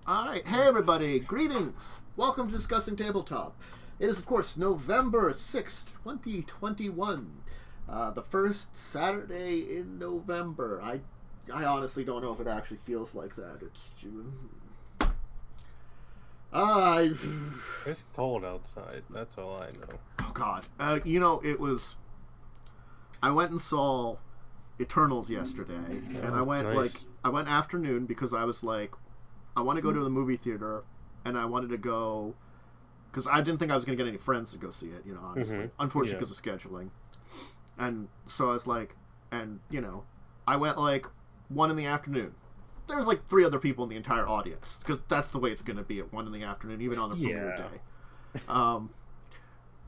Alright, hey everybody, greetings! Welcome to Discussing Tabletop. It is, of course, November 6th, 2021. The first Saturday in November. I honestly don't know if it actually feels like that. It's June. It's cold outside, that's all I know. Oh god. It was... I went and saw Eternals yesterday, and I went, nice. I went afternoon because I was like, I want to go to the movie theater, and I wanted to go because I didn't think I was going to get any friends to go see it, honestly. Mm-hmm. Unfortunately, because of scheduling. And so I was like, I went 1 in the afternoon. There was 3 other people in the entire audience, because that's the way it's going to be at 1 in the afternoon, even on a premiere day.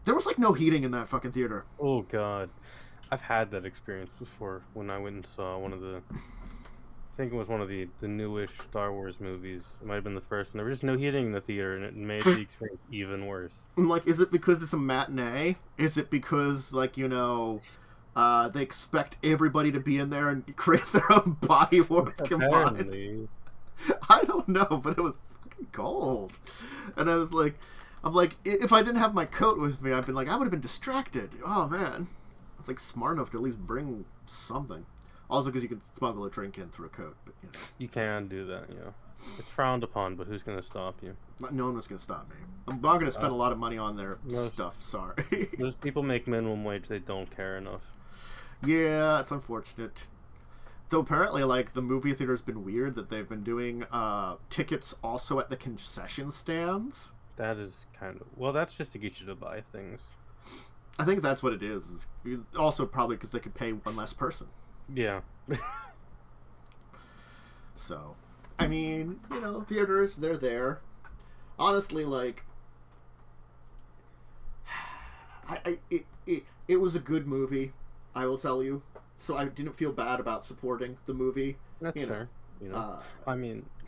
There was no heating in that fucking theater. Oh god. I've had that experience before when I went and saw one of the... I think it was one of the newish Star Wars movies. It might have been the first, and there was just no heating in the theater, and it made the experience even worse. Is it because it's a matinee? Is it because, they expect everybody to be in there and create their own body warmth combined? I don't know, but it was fucking cold. And I was if I didn't have my coat with me, I'd been I would have been distracted. Oh, man. I was, smart enough to at least bring something. Also, because you can smuggle a drink in through a coat, but You can do that, It's frowned upon, but who's going to stop you? No one was going to stop me. I'm not going to spend a lot of money on their stuff, sorry. Those people make minimum wage, they don't care enough. Yeah, it's unfortunate. Though apparently, the movie theater's been weird that they've been doing tickets also at the concession stands. That is kind of... Well, that's just to get you to buy things. I think that's what it is. Also probably because they could pay one less person. Yeah. So, theaters, they're there. Honestly, it was a good movie, I will tell you. So I didn't feel bad about supporting the movie. That's fair.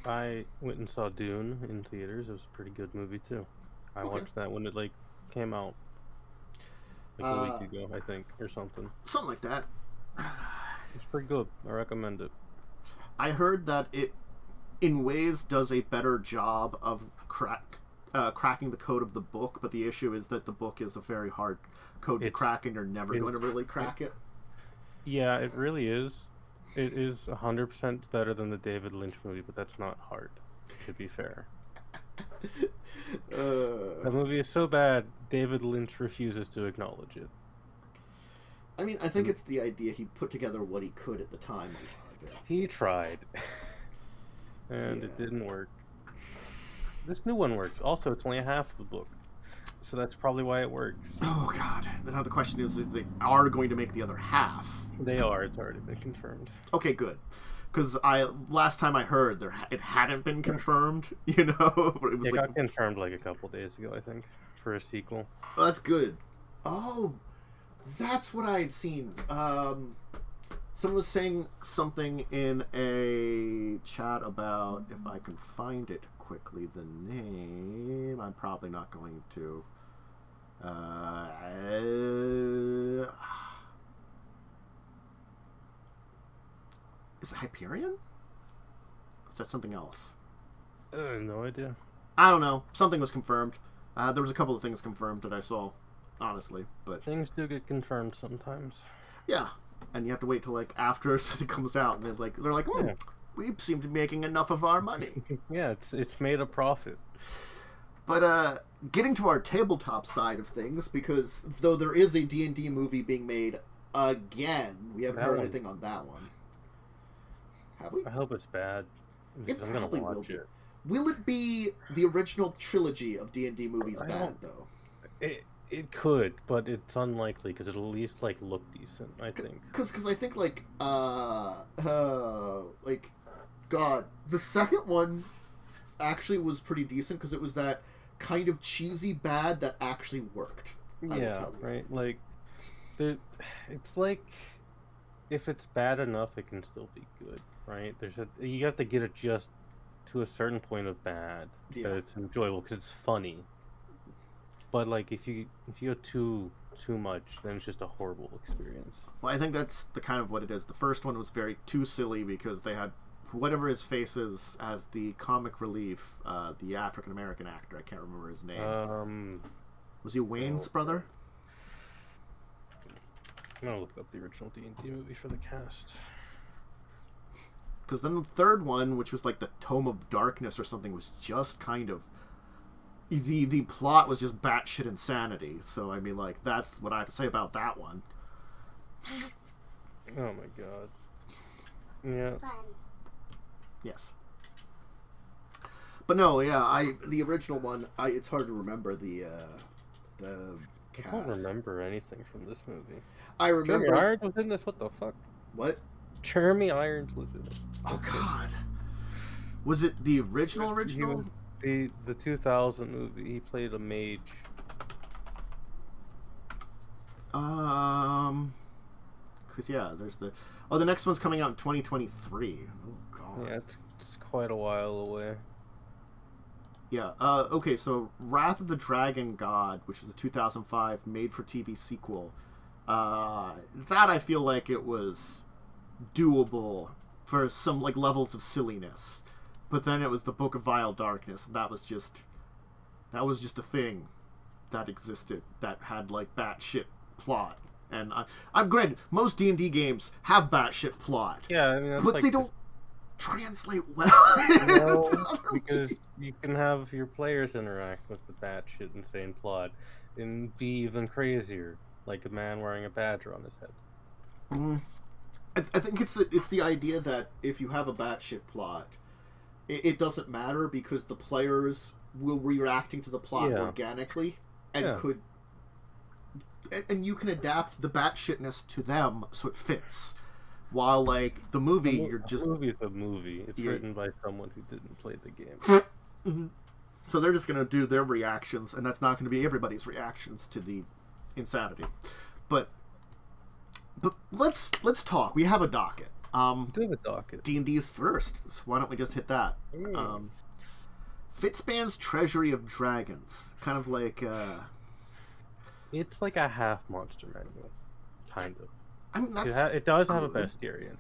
I went and saw Dune in theaters. It was a pretty good movie, too. I watched that when it, came out. A week ago, I think, or something. Something like that. It's pretty good. I recommend it. I heard that it, in ways, does a better job of cracking the code of the book, but the issue is that the book is a very hard code to crack, and you're never going to really crack it. Yeah, it really is. It is 100% better than the David Lynch movie, but that's not hard, to be fair. The movie is so bad, David Lynch refuses to acknowledge it. I think it's the idea he put together what he could at the time. He tried. And it didn't work. This new one works. Also, it's only half the book. So that's probably why it works. Oh, God. Now the question is if they are going to make the other half. They are. It's already been confirmed. Okay, good. Because last time I heard, it hadn't been confirmed, It got confirmed a couple days ago, I think, for a sequel. Oh, that's good. Oh, that's what I had seen. Someone was saying something in a chat about, if I can find it quickly, the name. I'm probably not going to. Is it Hyperion? Is that something else? No idea. I don't know. Something was confirmed. There was a couple of things confirmed that I saw, honestly, but things do get confirmed sometimes. Yeah, and you have to wait till after something comes out, and they're like, oh, yeah. We seem to be making enough of our money. Yeah, it's made a profit. But getting to our tabletop side of things, because though there is a D&D movie being made again, we haven't heard anything on that one. Have we? I hope it's bad. It I'm probably gonna will watch be. it. Will it be the original trilogy of D&D movies bad, though? It could, but it's unlikely, because it'll at least, look decent, I think. Because I think, God, the second one actually was pretty decent, because it was that kind of cheesy bad that actually worked. Yeah, right? It's if it's bad enough, it can still be good, right? You have to get it just to a certain point of bad that it's enjoyable because it's funny. But if you go too much, then it's just a horrible experience. Well, I think that's the kind of what it is. The first one was very too silly because they had whatever his face is as the comic relief, the African American actor. I can't remember his name. Was he Wayne's brother? I'm gonna look up the original D&D movie for the cast. Because then the third one, which was like the Tome of Darkness or something, was just kind of the plot was just batshit insanity. So I mean, like, that's what I have to say about that one. Oh my god. Yeah. Yes. But no, yeah, the original one, it's hard to remember the cast. I don't remember anything from this movie. I remember Jeremy Irons was in this. What the fuck? What? Jeremy Irons was in it. Oh god. Was it the original? The 2000 movie. He played a mage. Cause yeah, there's the next one's coming out in 2023. Oh god. Yeah, it's quite a while away. Yeah. Okay. So Wrath of the Dragon God, which is a 2005 made-for-TV sequel. That I feel like it was doable for some like levels of silliness, but then it was the Book of Vile Darkness, and that was just a thing that existed that had like batshit plot. And I'm granted, most D&D games have batshit plot. Yeah, I mean, but like they don't translate well. No, because you can have your players interact with the batshit insane plot and be even crazier, like a man wearing a badger on his head. I think it's the idea that if you have a batshit plot, it doesn't matter because the players will be reacting to the plot organically and could. And you can adapt the batshitness to them so it fits. While, like, the movie, The movie's a movie. It's written by someone who didn't play the game. Mm-hmm. So they're just going to do their reactions, and that's not going to be everybody's reactions to the insanity. But let's talk. We have a docket. Do have a docket. D&D's first. So why don't we just hit that? Fitzban's Treasury of Dragons. Kind of like... It's like a half monster manual, kind of. I mean, it does have a bestiary in it.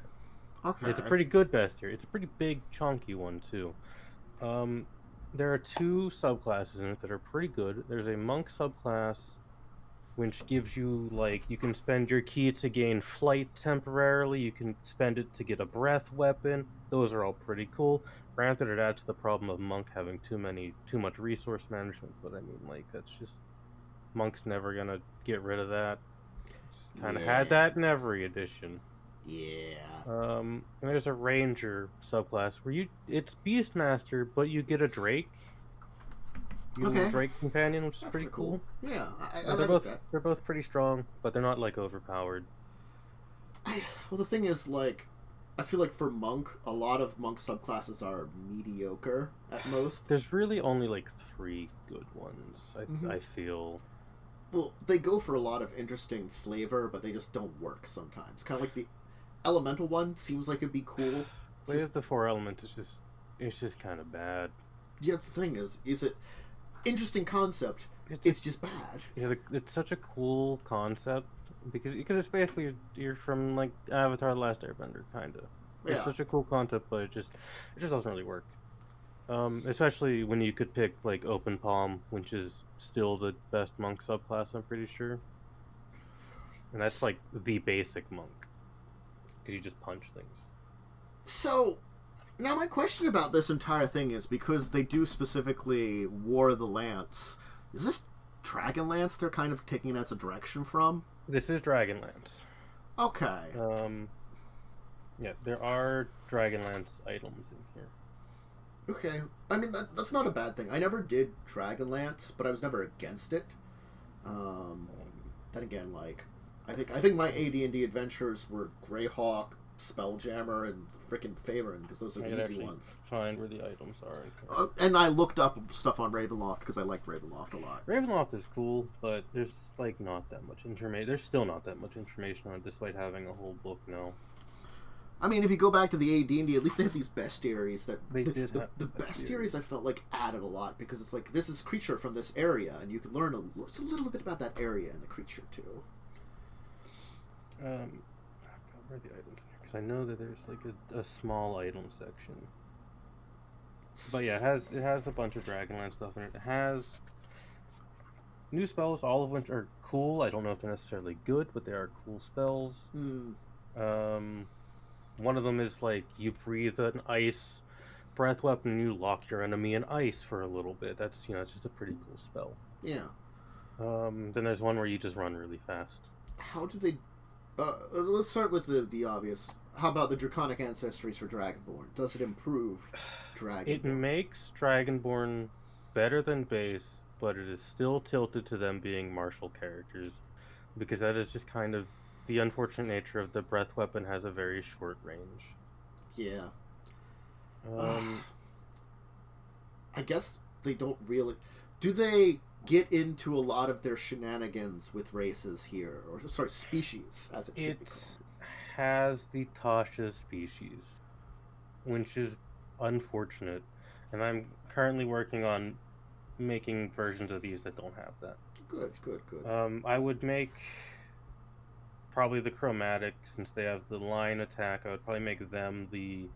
Okay. It's a pretty good bestiary. It's a pretty big, chunky one, too. There are two subclasses in it that are pretty good. There's a monk subclass, which gives you, like, you can spend your ki to gain flight temporarily. You can spend it to get a breath weapon. Those are all pretty cool. Granted, it adds to the problem of monk having too much resource management, but I mean, like, that's just... Monk's never gonna get rid of that. Kind of had that in every edition. Yeah. And there's a ranger subclass where it's Beastmaster, but you get a Drake. You get a Drake companion, which is pretty cool. Yeah, they're both pretty strong, but they're not like overpowered. Well, the thing is, like, I feel like for monk, a lot of monk subclasses are mediocre at most. There's really only like 3 good ones. I feel. Well, they go for a lot of interesting flavor, but they just don't work sometimes. Kind of like the elemental one seems like it'd be cool. The 4 elements it's just kind of bad. Yeah, the thing is it interesting concept? It's just bad. Yeah, it's such a cool concept because it's basically you're from like Avatar: The Last Airbender, kind of. It's such a cool concept, but it just doesn't really work. Especially when you could pick like Open Palm, which is still the best monk subclass, I'm pretty sure. And that's like the basic monk, because you just punch things. So, now my question about this entire thing is, because they do specifically War of the Lance, is this Dragonlance they're kind of taking it as a direction from? This is Dragonlance. Okay. Yeah, there are Dragonlance items in here. Okay, I mean that's not a bad thing. I never did Dragonlance, but I was never against it. Then again, like I think my AD&D adventures were Greyhawk, Spelljammer, and frickin' Faerun, because those are the easy ones. Find where the items are. And I looked up stuff on Ravenloft because I liked Ravenloft a lot. Ravenloft is cool, but there's like not that much information. There's still not that much information on it, despite having a whole book now. I mean, if you go back to the AD&D, at least they had these bestiaries that the bestiaries I felt like added a lot, because it's like this is creature from this area, and you can learn a little bit about that area and the creature too. Where are the items? because I know that there's like a small item section. But yeah, it has a bunch of Dragonlance stuff in it. It has new spells, all of which are cool. I don't know if they're necessarily good, but they are cool spells. One of them is like you breathe an ice breath weapon and you lock your enemy in ice for a little bit. That's it's just a pretty cool spell. Yeah. Then there's one where you just run really fast. How do they? Let's start with the obvious. How about the Draconic Ancestries for Dragonborn? Does it improve Dragonborn? It makes Dragonborn better than base, but it is still tilted to them being martial characters, because that is just kind of the unfortunate nature of the breath weapon has a very short range. Yeah. I guess they don't really... Do they get into a lot of their shenanigans with races here? Or, sorry, species, as it should be called. It has the Tasha species, which is unfortunate. And I'm currently working on making versions of these that don't have that. Good. I would make probably the chromatic, since they have the line attack. I would probably make them the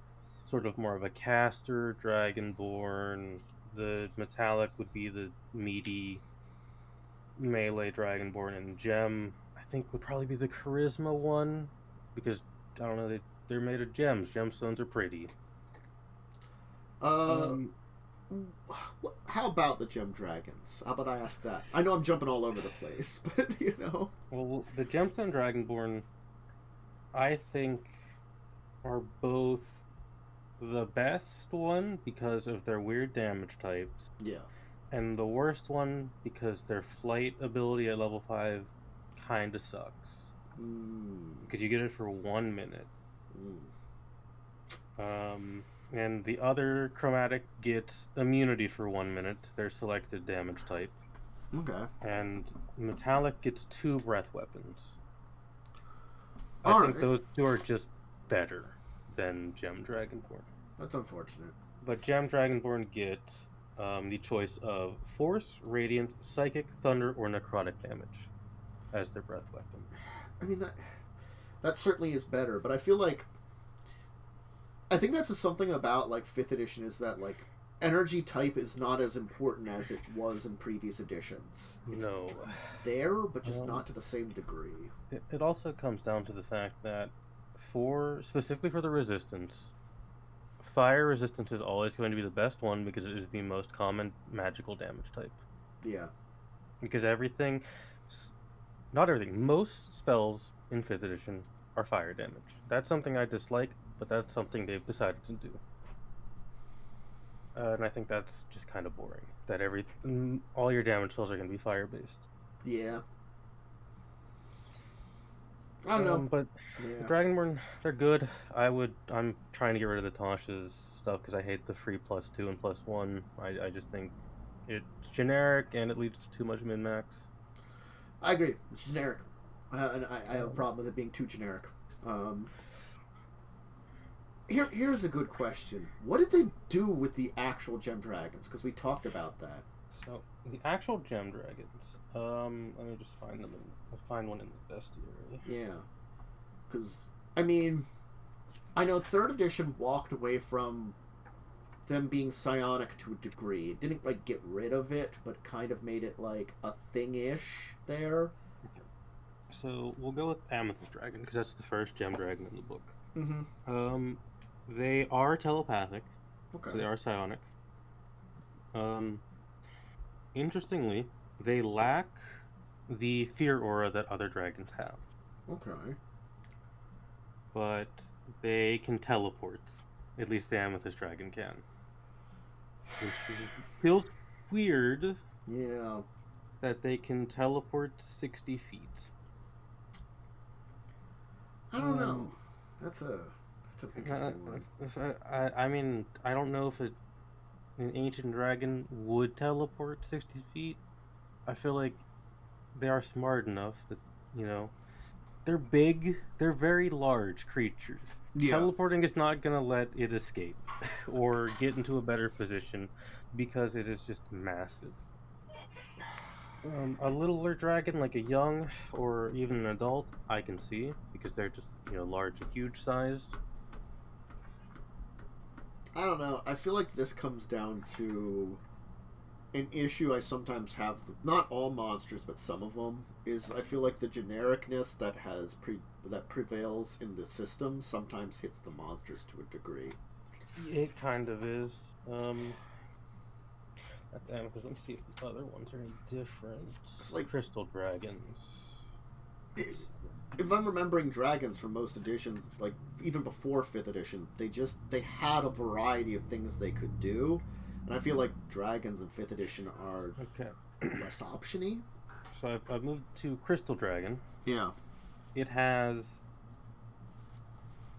sort of more of a caster Dragonborn. The metallic would be the meaty melee Dragonborn, and gem I think would probably be the charisma one, because I don't know, they're made of gems. Gemstones are pretty. How about the gem dragons? How about I ask that? I know I'm jumping all over the place, but Well, the gemstone Dragonborn, I think, are both the best one because of their weird damage types. Yeah. And the worst one because their flight ability at level 5 kinda sucks. Because you get it for 1 minute. And the other chromatic gets immunity for 1 minute, their selected damage type. Okay. And metallic gets 2 breath weapons. I think those two are just better than Gem Dragonborn. That's unfortunate. But Gem Dragonborn get the choice of Force, Radiant, Psychic, Thunder, or Necrotic damage as their breath weapon. I mean, that certainly is better, but I feel like... I think that's just something about, like, 5th edition is that, like, energy type is not as important as it was in previous editions. It's there, but just not to the same degree. It also comes down to the fact that specifically for the resistance, fire resistance is always going to be the best one because it is the most common magical damage type. Yeah. Because not everything, most spells in 5th edition are fire damage. That's something I dislike, but that's something they've decided to do. And I think that's just kind of boring. That all your damage spells are going to be fire-based. Yeah. I don't know. But Dragonborn, they're good. I'm trying to get rid of the Tasha's stuff because I hate the free +2 and +1. I just think it's generic and it leads to too much min-max. I agree. It's generic. And I have a problem with it being too generic. Here's a good question. What did they do with the actual gem dragons? Because we talked about that. So, the actual gem dragons. Let me just find them. I'll find one in the bestiary. Yeah. Because, I mean, I know 3rd edition walked away from them being psionic to a degree. It didn't, like, get rid of it, but kind of made it, like, a thing-ish there. Okay. So, we'll go with Amethyst Dragon, because that's the first gem dragon in the book. Mm-hmm. They are telepathic. Okay. So they are psionic. Interestingly, they lack the fear aura that other dragons have. Okay. But they can teleport. At least the Amethyst Dragon can. Which feels weird. Yeah. That they can teleport 60 feet. I don't know. That's an interesting one. I mean, I don't know if an ancient dragon would teleport 60 feet. I feel like they are smart enough that, they're big, they're very large creatures. Yeah. Teleporting is not going to let it escape or get into a better position because it is just massive. A littler dragon, like a young or even an adult, I can see, because they're just, large and huge sized. I don't know. I feel like this comes down to an issue I sometimes have with not all monsters, but some of them, is I feel like the genericness that that prevails in the system sometimes hits the monsters to a degree. It kind of is. Let me see if the other ones are any different. It's like Crystal Dragons. If I'm remembering Dragons from most editions, like even before 5th edition, they had a variety of things they could do, and I feel like Dragons in 5th edition are less optiony. So I've moved to Crystal Dragon. Yeah. It has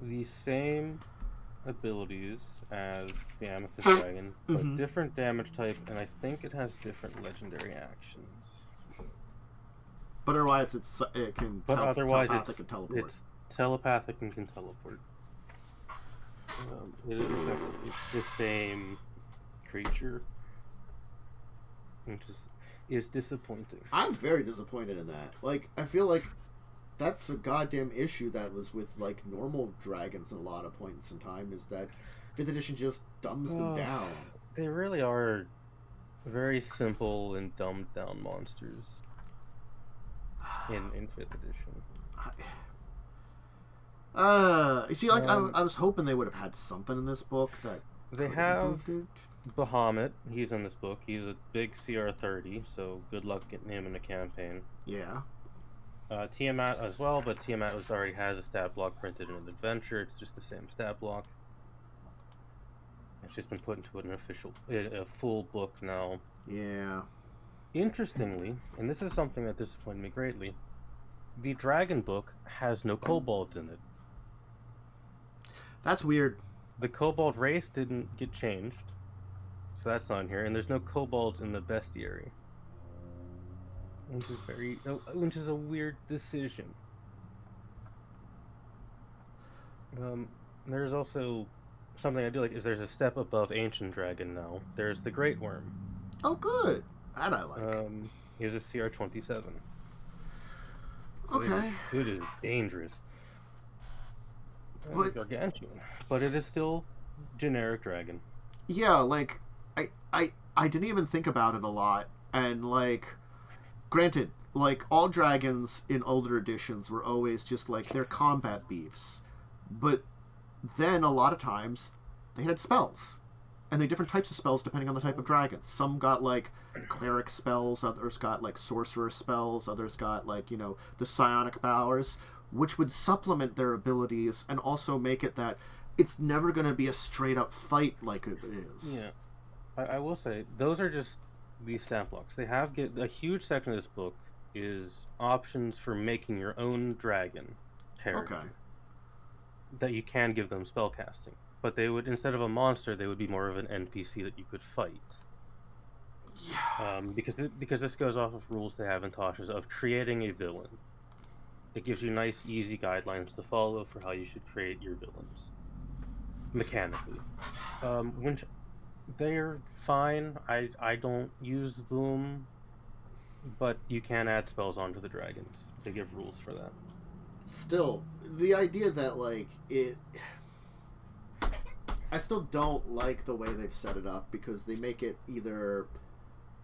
the same abilities as the Amethyst Dragon, but different damage type, and I think it has different legendary actions. But otherwise, it can. But otherwise, telepathic and teleport. It's telepathic and can teleport. It is the same creature, which is disappointing. I'm very disappointed in that. Like, I feel like that's a goddamn issue that was with like normal dragons in a lot of points in time. Is that 5th edition just dumbs them down? They really are very simple and dumbed down monsters in 5th edition. You see, like I was hoping they would have had something in this book that they have. Bahamut, he's in this book. He's a big CR30, so good luck getting him in a campaign. Yeah. Tiamat as well, but Tiamat already has a stat block printed in an adventure. It's just the same stat block. It's just been put into a full book now. Yeah. Interestingly, and this is something that disappointed me greatly, the Dragon book has no kobolds in it. That's weird. The kobold race didn't get changed, so that's not in here, and there's no kobolds in the bestiary, which is a weird decision. There's also something I do like is there's a step above Ancient Dragon now. There's the Great Worm. Oh, good. That I like. He has a CR27. So okay. It is dangerous. Gargantuan, but it is still generic dragon. Yeah, like I didn't even think about it a lot, and like, granted, like all dragons in older editions were always just like they're combat beefs, but then a lot of times they had spells, and they had different types of spells depending on the type of dragon. Some got like cleric spells, others got like sorcerer spells, others got like the psionic powers, which would supplement their abilities and also make it that it's never going to be a straight up fight like it is. Yeah, I will say those are just these stat blocks. They have a huge section of this book is options for making your own dragon character. Okay. That you can give them spell casting, but they would, instead of a monster, they would be more of an NPC that you could fight. Yeah. Because this goes off of rules they have in Tasha's of creating a villain. It gives you nice, easy guidelines to follow for how you should create your villains mechanically. Which they're fine. I don't use them, but you can add spells onto the dragons. They give rules for that. Still, the idea that like I still don't like the way they've set it up, because they make it either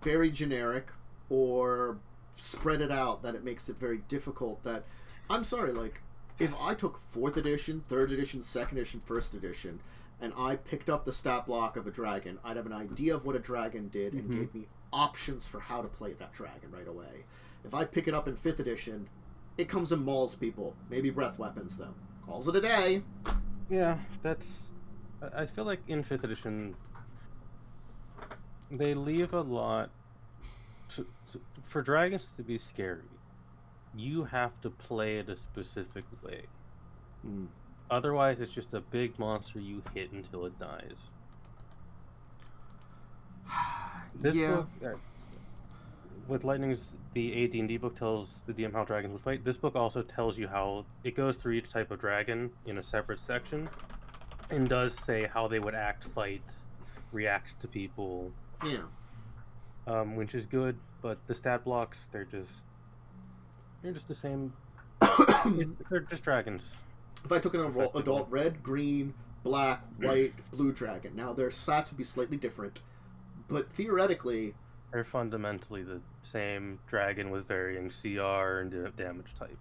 very generic or spread it out that it makes it very difficult. That I'm sorry, like if I took 4th edition, 3rd edition, 2nd edition, 1st edition, and I picked up the stat block of a dragon, I'd have an idea of what a dragon did and gave me options for how to play that dragon right away. If I pick it up in 5th edition, it comes and mauls people, maybe breath weapons them, calls it a day. Yeah, I feel like in 5th edition they leave a lot for dragons to be scary. You have to play it a specific way. Otherwise, it's just a big monster you hit until it dies. This book, with Lightning's, the AD&D book tells the DM how dragons would fight. This book also tells you how it goes through each type of dragon in a separate section, and does say how they would act, fight, react to people. Yeah. which is good, but the stat blocks, they're just the same. They're just dragons. If I took an adult red, green, black, white, blue dragon, now their stats would be slightly different, but theoretically, they're fundamentally the same dragon with varying CR and damage type.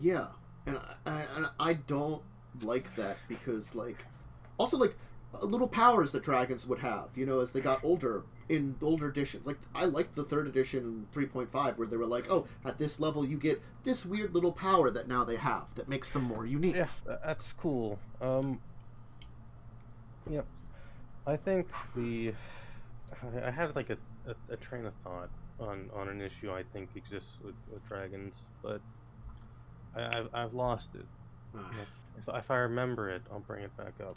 Yeah, and I don't like that because, like, also, like, little powers that dragons would have, you know, as they got older in older editions. Like, I liked the 3rd edition 3.5 where they were like, oh, at this level you get this weird little power that now they have that makes them more unique. Yeah, that's cool. Yeah, I think I had like a train of thought on an issue I think exists with dragons, but I've lost it. If I remember it, I'll bring it back up.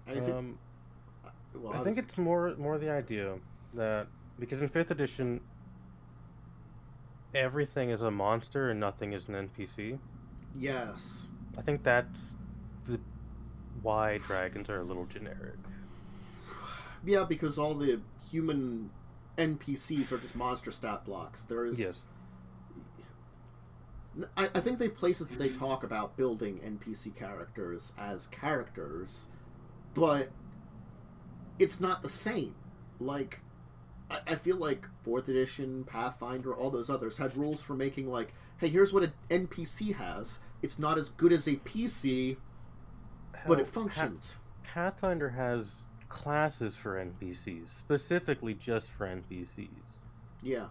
I think it's more the idea that because in 5th edition everything is a monster and nothing is an NPC. Yes. I think that's why dragons are a little generic. Yeah, because all the human NPCs are just monster stat blocks. There is. Yes. I think they places that they talk about building NPC characters as characters, but it's not the same. Like, I feel like 4th edition, Pathfinder, all those others had rules for making, like, hey, here's what an NPC has. It's not as good as a PC, but it functions. Pathfinder has classes for NPCs, specifically just for NPCs. Yeah.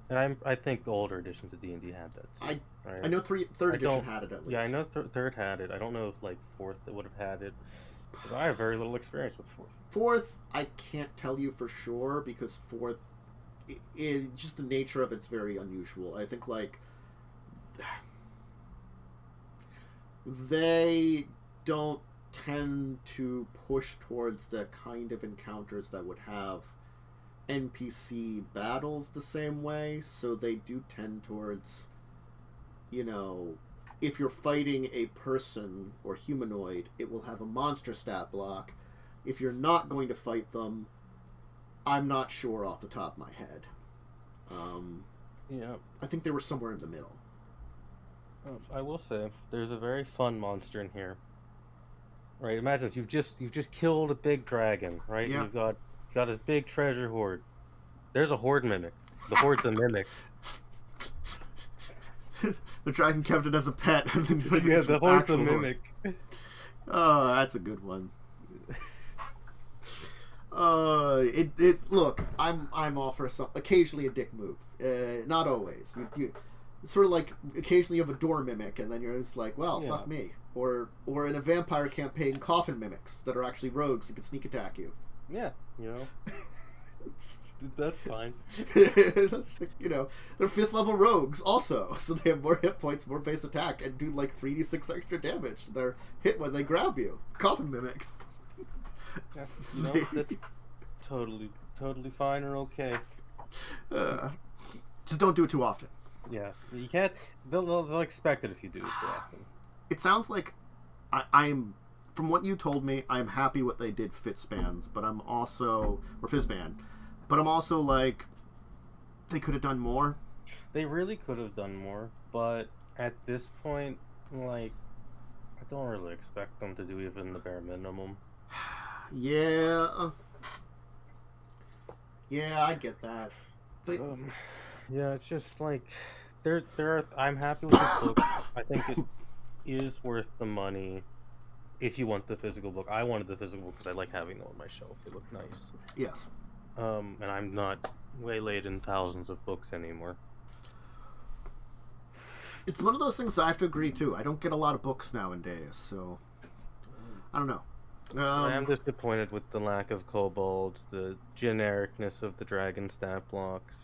And I think older editions of D&D had that too. I know 3rd edition had it at least. Yeah, I know 3rd had it. I don't know if, like, 4th would have had it. But I have very little experience with 4th. 4th, I can't tell you for sure, because 4th, just the nature of it's very unusual. I think, like, they don't tend to push towards the kind of encounters that would have NPC battles the same way, so they do tend towards, you know, if you're fighting a person or humanoid, it will have a monster stat block. If you're not going to fight them, I'm not sure off the top of my head. Yeah. I think they were somewhere in the middle. I will say, there's a very fun monster in here. Right, imagine if you've just killed a big dragon, right? Yeah. You've got this big treasure hoard. There's a horde mimic. The horde's a mimic. The dragon kept it as a pet, and then yeah, the horde's a mimic. Oh, that's a good one. Look, I'm all for some occasionally a dick move. Not always. You sort of like occasionally you have a door mimic, and then you're just like, well, fuck me. Or in a vampire campaign, coffin mimics that are actually rogues that can sneak attack you. Yeah, you know. That's fine. That's, you know, they're 5th level rogues also, so they have more hit points, more base attack, and do like 3d6 extra damage. They're hit when they grab you. Coffin mimics. Yeah, you know, that's totally fine or okay. Just don't do it too often. Yeah, you can't. They'll expect it if you do it too often. It sounds like I'm. From what you told me, I'm happy what they did Fitzbans, but I'm also Fizzban, but I'm also like they could have done more. They really could have done more, but at this point, like, I don't really expect them to do even the bare minimum. Yeah, I get that. Yeah, it's just like there are. I'm happy with this book. I think it is worth the money if you want the physical book. I wanted the physical book because I like having them on my shelf. They look nice. Yes. And I'm not waylaid in thousands of books anymore. It's one of those things I have to agree to. I don't get a lot of books nowadays, so I don't know. I am disappointed with the lack of kobolds, the genericness of the dragon stat blocks.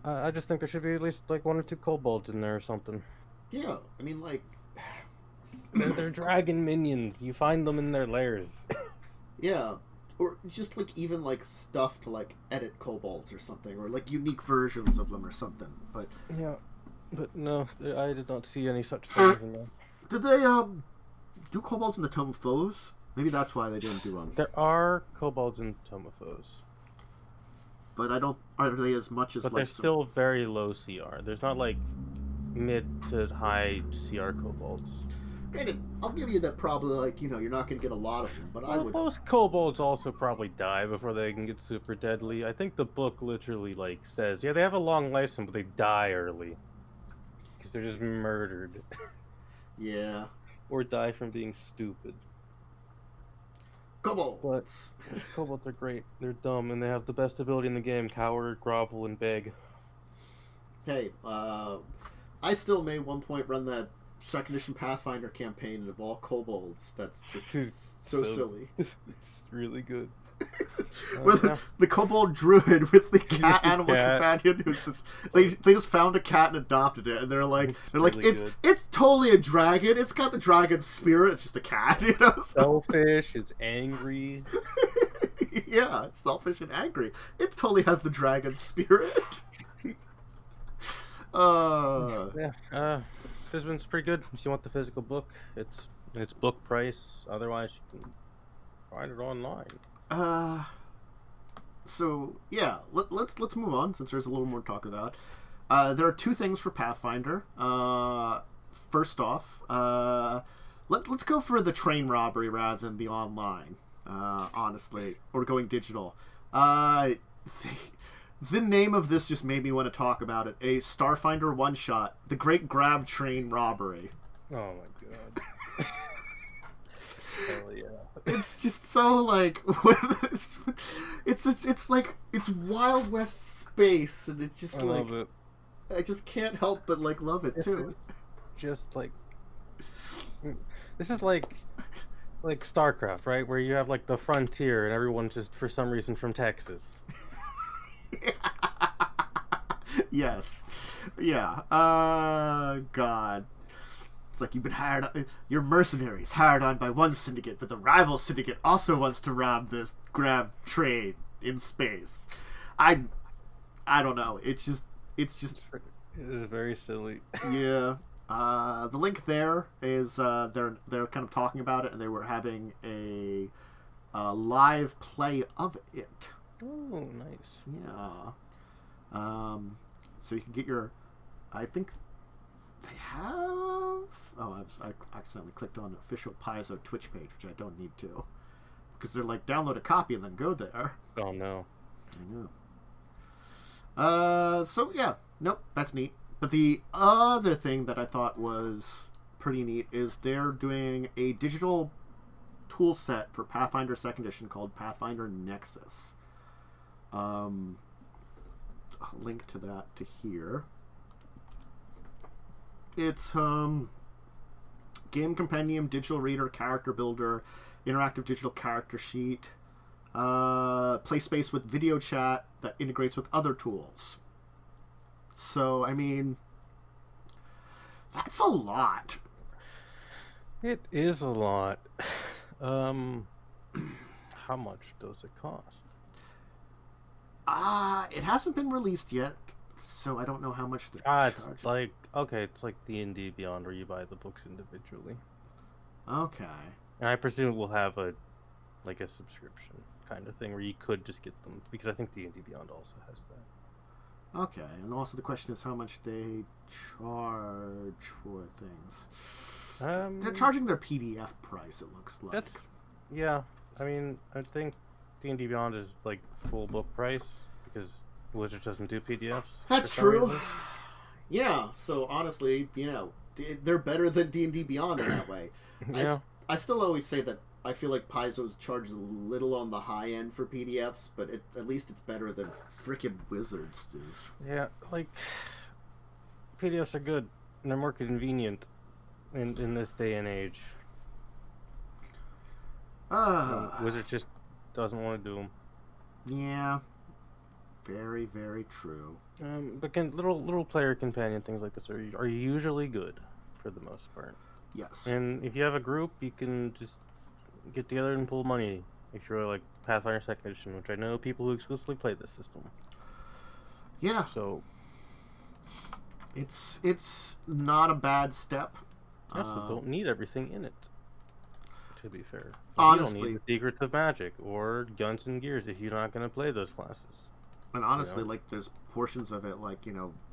I just think there should be at least like 1 or 2 kobolds in there or something. Yeah, I mean, like they're dragon minions. You find them in their lairs. Yeah, or just like even like stuff to like edit kobolds or something, or like unique versions of them or something. But yeah, but no, I did not see any such things in there. Did they do kobolds in the Tome of Foes? Maybe that's why they didn't do them. There are kobolds in Tome of Foes. but are they as much as But like they're still very low CR. There's not like mid to high CR kobolds. Granted, I'll give you that probably, like, you're not going to get a lot of them, but I would... Most kobolds also probably die before they can get super deadly. I think the book literally, like, says, yeah, they have a long lifespan, but they die early. Because they're just murdered. Yeah. Or die from being stupid. Kobolds! But kobolds are great. They're dumb, and they have the best ability in the game, cower, grovel, and beg. Hey, I still may one point run that 2nd edition Pathfinder campaign of all kobolds. That's just so silly. It's really good. Where the kobold druid with the cat animal companion who's just they just found a cat and adopted it, and they're like it's totally a dragon. It's got the dragon spirit. It's just a cat, Selfish. It's angry. Yeah, it's selfish and angry. It totally has the dragon spirit. Fizban's pretty good. If you want the physical book, it's book price. Otherwise, you can find it online. So yeah, let's move on since there's a little more to talk about. There are 2 things for Pathfinder. First off, let's go for the train robbery rather than the online. Honestly, or going digital. The name of this just made me want to talk about it. A Starfinder one-shot, The Great Grab Train Robbery. Oh my god. Hell yeah. It's just so, like... it's like... It's Wild West space, and it's just I love it. I just can't help but, like, love it, too. Just, like... This is like StarCraft, right? Where you have, like, the frontier, and everyone's just, for some reason, from Texas. Yes. Yeah. God. It's like you've been hired. You're mercenaries hired on by one syndicate, but the rival syndicate also wants to rob this grab train in space. I don't know. It is very silly. Yeah. The link there is they're kind of talking about it, and they were having a live play of it. Oh, nice. Yeah. So you can get your... I think they have... Oh, I accidentally clicked on the official Paizo Twitch page, which I don't need to. Because they're like, download a copy and then go there. Oh, no. I know. So, yeah. Nope, that's neat. But the other thing that I thought was pretty neat is they're doing a digital tool set for Pathfinder 2nd Edition called Pathfinder Nexus. I'll link to that to here. It's game compendium, digital reader, character builder, interactive digital character sheet, play space with video chat that integrates with other tools. So, I mean, that's a lot. It is a lot. How much does it cost? It hasn't been released yet, so I don't know how much they're charging. It's like, okay, it's like D&D Beyond where you buy the books individually. Okay. And I presume it will have a subscription kind of thing where you could just get them, because I think D&D Beyond also has that. Okay, and also the question is how much they charge for things. They're charging their PDF price, it looks like. Yeah, I mean, I think D&D Beyond is like full book price because Wizards doesn't do PDFs. That's true. Yeah, so honestly, they're better than D&D Beyond in that way. Yeah. I still always say that I feel like Paizo charges a little on the high end for PDFs, but at least it's better than frickin' Wizards does. Yeah, like PDFs are good and they're more convenient in this day and age. Wizards just doesn't want to do them. Yeah, very, very true. But little player companion things like this are usually good for the most part. Yes. And if you have a group, you can just get together and pull money. If you're like Pathfinder 2nd Edition, which I know people who exclusively play this system. Yeah. So it's not a bad step. You also don't need everything in it. To be fair, honestly, you don't need the Secrets of Magic or Guns and Gears if you're not going to play those classes. And honestly, like, there's portions of it, like,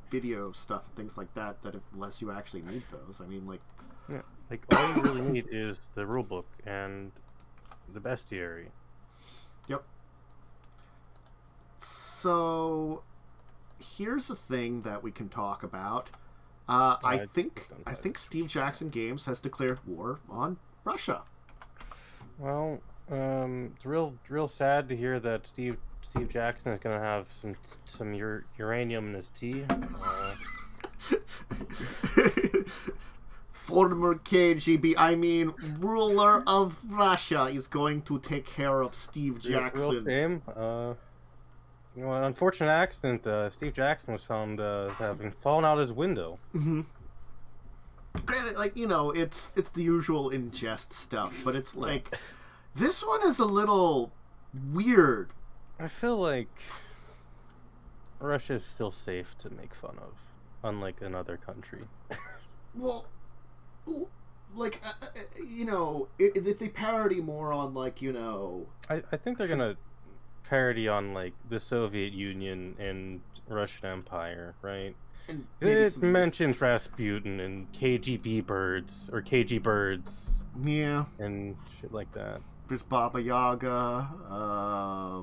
video stuff and things like that, unless you actually need those. I mean, like... Yeah, like, all you really need is the rulebook and the bestiary. Yep. So, here's a thing that we can talk about. I think Steve Jackson Games has declared war on Russia. Well, it's real sad to hear that Steve Jackson is going to have some uranium in his tea. Former KGB, I mean, ruler of Russia is going to take care of Steve Jackson. Real shame. An unfortunate accident. Steve Jackson was found having fallen out his window. Mm-hmm. Granted, like, it's the usual ingest stuff, but it's like, this one is a little weird. I feel like Russia is still safe to make fun of, unlike another country. Well, like, if they parody more on, like, I think they're gonna parody on, like, the Soviet Union and Russian Empire, right? And it mentions Rasputin and KGB birds, or KG birds. Yeah. And shit like that. There's Baba Yaga. I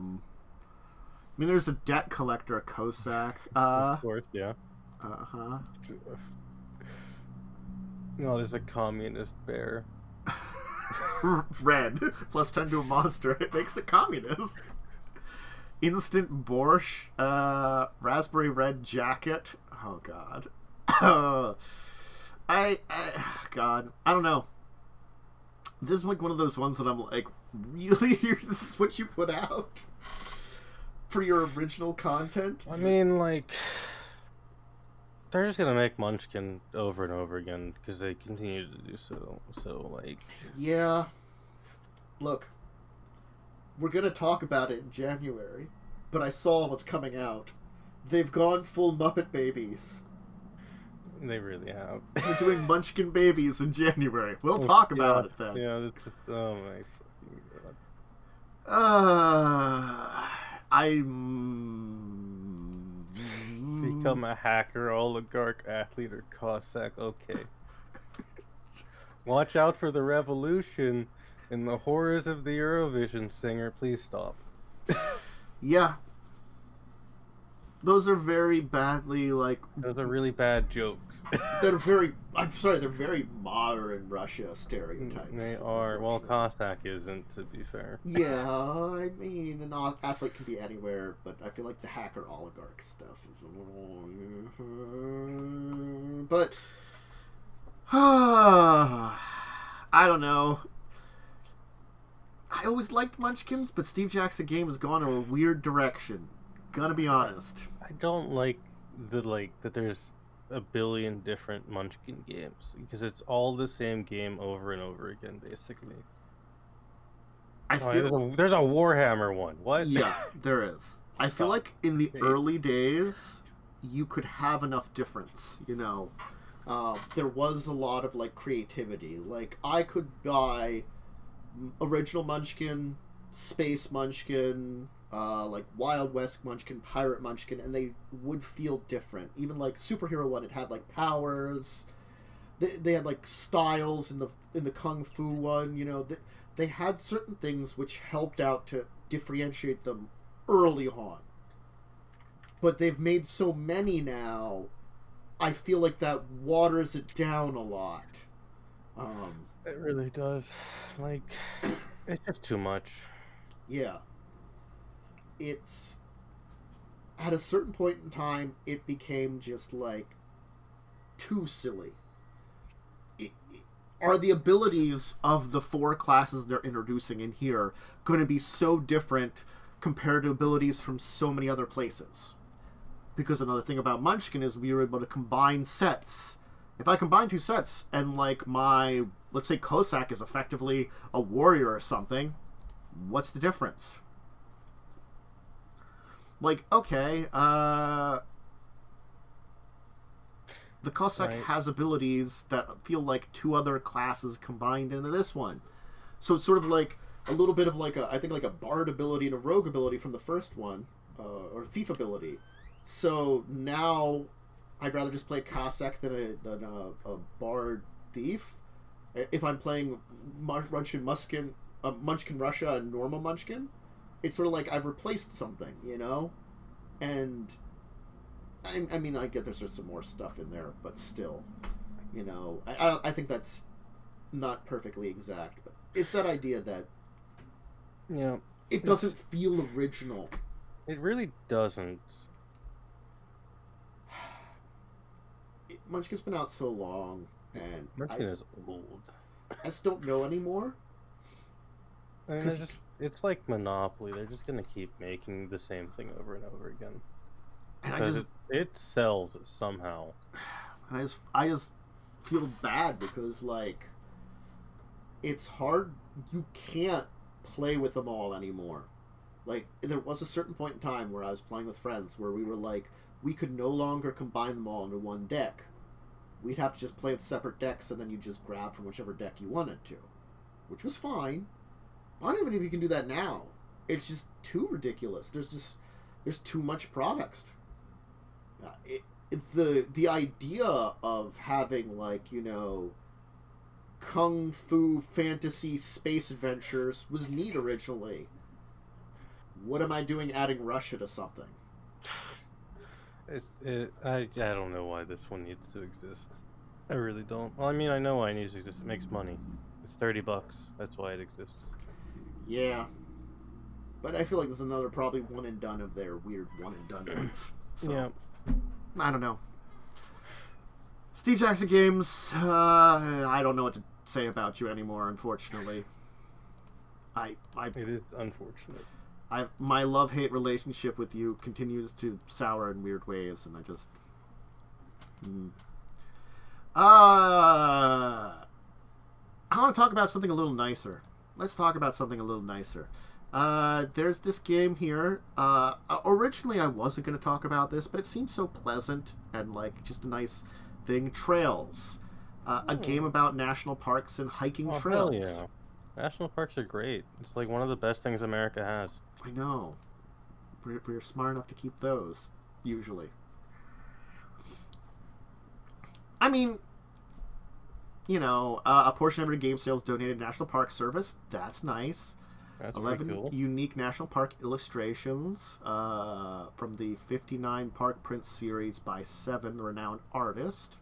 mean, there's a debt collector, a Cossack. Of course, yeah. Uh-huh. No, there's a communist bear. Red. Plus 10 to a monster. It makes it communist. Instant borscht. Raspberry red jacket. Oh, God. God. I don't know. This is like one of those ones that I'm like, really? This is what you put out for your original content? I mean, like, they're just gonna make Munchkin over and over again because they continue to do so. So, like, yeah. Look, we're gonna talk about it in January, but I saw what's coming out. They've gone full Muppet Babies. They really have. They're doing Munchkin Babies in January. We'll talk about it then. Yeah, oh my fucking god. Become a hacker, oligarch, athlete, or Cossack. Okay. Watch out for the revolution and the horrors of the Eurovision singer. Please stop. Yeah. Those are very badly, like... Those are really bad jokes. They're very... I'm sorry, they're very modern Russia stereotypes. They are. Well, Cossack isn't, to be fair. Yeah, I mean, an athlete can be anywhere, but I feel like the hacker oligarch stuff is a little... But... I don't know. I always liked Munchkins, but Steve Jackson Game has gone in a weird direction. Gonna be honest. I don't like that there's a billion different Munchkin games because it's all the same game over and over again, basically. I feel there's a Warhammer one. What? Yeah, there is. I feel like in the early days, you could have enough difference. There was a lot of like creativity. Like I could buy original Munchkin, Space Munchkin. Like Wild West Munchkin, Pirate Munchkin, and they would feel different. Even like Superhero one, it had like powers. They had like styles in the Kung Fu one. They had certain things which helped out to differentiate them early on. But they've made so many now. I feel like that waters it down a lot. It really does. Like, it's just too much. Yeah. It's at a certain point in time it became just like too silly. Are the abilities of the 4 classes they're introducing in here going to be so different compared to abilities from so many other places? Because another thing about Munchkin is we were able to combine sets. If I combine 2 sets and like my, let's say Cossack is effectively a warrior or something, what's the difference? Like, okay, the Cossack has abilities that feel like 2 other classes combined into this one. So it's sort of like a little bit of like I think like a bard ability and a rogue ability from the first one, or thief ability. So now I'd rather just play Cossack than a bard thief. If I'm playing Munchkin Russia and normal Munchkin, it's sort of like I've replaced something, you know? And I mean, I get there's some more stuff in there, but still, you know, I think that's not perfectly exact, but it's that idea that it doesn't feel original. It really doesn't. Munchkin's been out so long, and Munchkin is old. I just don't know anymore. I mean, it's like Monopoly. They're just gonna keep making the same thing over and over again. And it sells somehow. And I just feel bad because, like, it's hard. You can't play with them all anymore. Like, there was a certain point in time where I was playing with friends where we were like, we could no longer combine them all into one deck. We'd have to just play with separate decks, and then you just grab from whichever deck you wanted to, which was fine. I don't even know if you can do that now. It's just too ridiculous. There's too much products. The idea of having, like, you know, kung fu fantasy space adventures was neat originally. What am I doing adding Russia to something? I don't know why this one needs to exist. I really don't. Well, I mean, I know why it needs to exist. It makes money. It's $30. That's why it exists. Yeah. But I feel like there's another probably one and done of their weird one and done ones. So, yeah. I don't know. Steve Jackson Games, I don't know what to say about you anymore, unfortunately. It is unfortunate. My love-hate relationship with you continues to sour in weird ways, and I just... I want to talk about something a little nicer. Let's talk about something a little nicer. There's this game here. Originally, I wasn't going to talk about this, but it seems so pleasant and, like, just a nice thing. Trails. A game about national parks and hiking trails. Hell yeah. National parks are great. It's like one of the best things America has. I know. We're smart enough to keep those, usually. I mean, you know, a portion of every game sales donated to National Park Service. That's nice. That's 11 cool. unique National Park illustrations from the 59 Park Prints series by 7 renowned artists.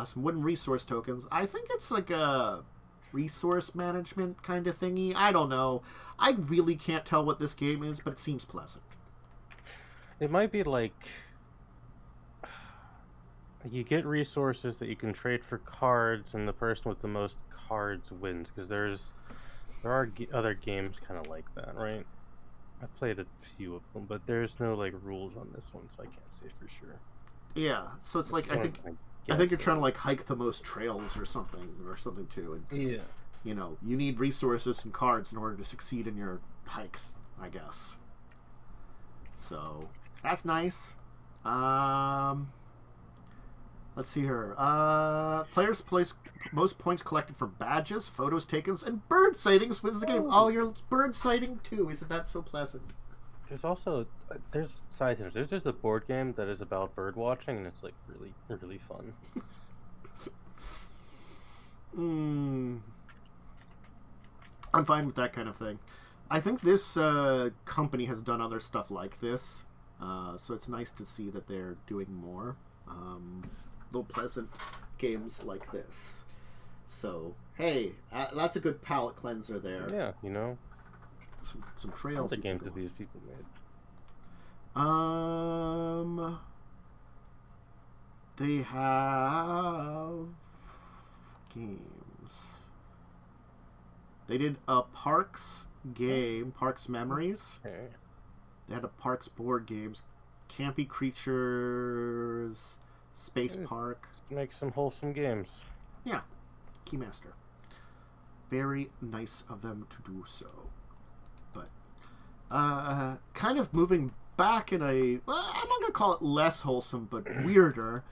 Some wooden resource tokens. I think it's like a resource management kind of thingy. I don't know. I really can't tell what this game is, but it seems pleasant. It might be like you get resources that you can trade for cards, and the person with the most cards wins. Because there are other games kind of like that, right? I played a few of them, but there's no like rules on this one, so I can't say for sure. Yeah, so it's like I think you're trying to like hike the most trails or something too. And, yeah. You know, you need resources and cards in order to succeed in your hikes, I guess. So that's nice. Let's see here. Players place most points collected from badges, photos taken, and bird sightings wins the game. Oh, you're bird sighting too. Isn't that so pleasant? There's also side hinters. There's just a board game that is about bird watching, and it's like really, really fun. I'm fine with that kind of thing. I think this company has done other stuff like this, so it's nice to see that they're doing more. Little pleasant games like this. So, hey, that's a good palate cleanser there. Yeah, you know. Some trails. What games have these people made? They have games. They did a Parks game, Parks Memories. Okay. They had a Parks board games, Campy Creatures, Space Park. Make some wholesome games. Yeah, Keymaster. Very nice of them to do so. But kind of moving back in a, well, I'm not going to call it less wholesome, but weirder.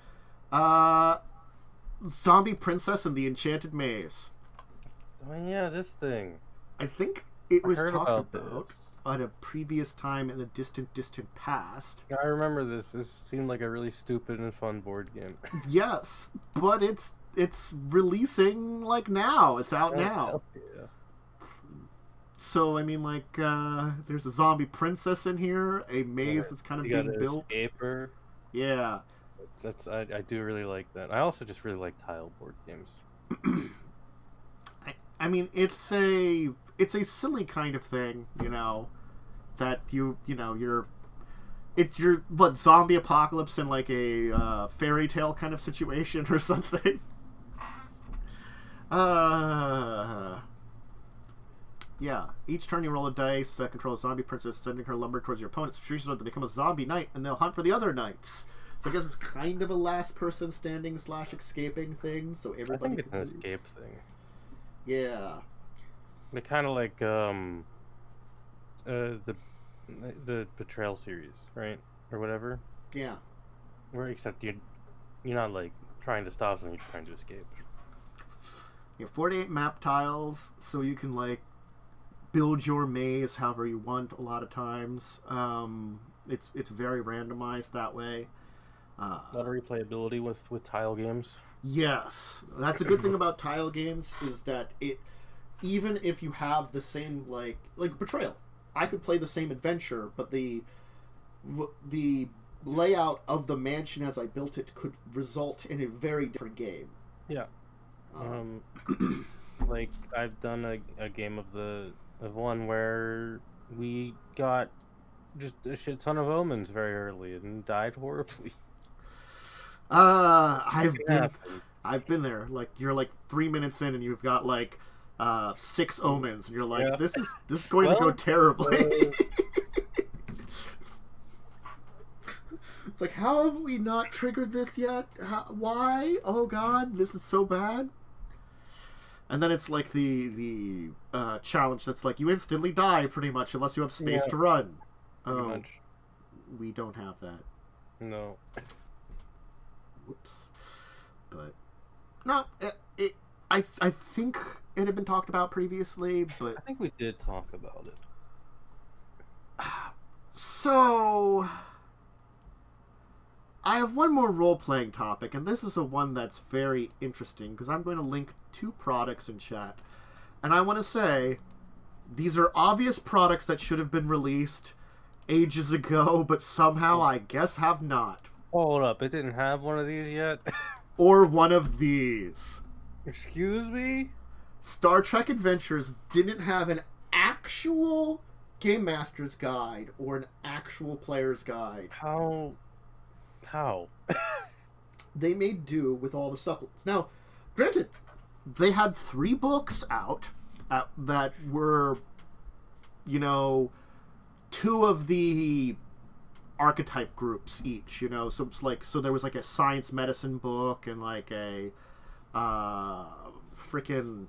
Zombie Princess and the Enchanted Maze. Oh yeah, this thing. I think it was talked about. at a previous time in the distant past. I remember this. This seemed like a really stupid and fun board game. Yes, but it's releasing like now. It's out now. Yeah. So I mean, like, there's a zombie princess in here, a maze that's kind of being built. Escaper. Yeah. I do really like that. I also just really like tile board games. I mean, it's a silly kind of thing, you know, that you're what, zombie apocalypse in like a fairy tale kind of situation or something. Yeah. Each turn you roll a dice to control a zombie princess, sending her lumber towards your opponents. Choose to become a zombie knight, and they'll hunt for the other knights. So I guess it's kind of a last person standing / escaping thing. So everybody. I think it's an escape thing. Yeah. They're kind of like the Betrayal series, right, or whatever. Yeah. Where except you're not like trying to stop them, you're trying to escape. You have 48 map tiles, so you can like build your maze however you want. A lot of times, it's very randomized that way. A lot of replayability with tile games. Yes, that's the good thing about tile games is that it, even if you have the same like Betrayal, I could play the same adventure, but the layout of the mansion as I built it could result in a very different game. Yeah. Like I've done a game of one where we got just a shit ton of omens very early and died horribly. I've been there. Like you're like 3 minutes in and you've got like 6 omens and you're like, yeah. This is going to go terribly. It's like, how have we not triggered this yet? Why? Oh god, this is so bad. And then it's like the challenge that's like you instantly die pretty much unless you have space to run. Oh, we don't have that. No. Whoops. But no, I think it had been talked about previously, but I think we did talk about it. So I have one more role-playing topic, and this is a one that's very interesting because I'm going to link 2 products in chat. And I want to say these are obvious products that should have been released ages ago, but somehow I guess have not. Hold up, it didn't have one of these yet? Or one of these. Excuse me? Star Trek Adventures didn't have an actual Game Master's Guide or an actual player's guide. How? They made do with all the supplements. Now, granted, they had 3 books out that were, 2 of the archetype groups each, so it's like, so there was like a science medicine book and like a freaking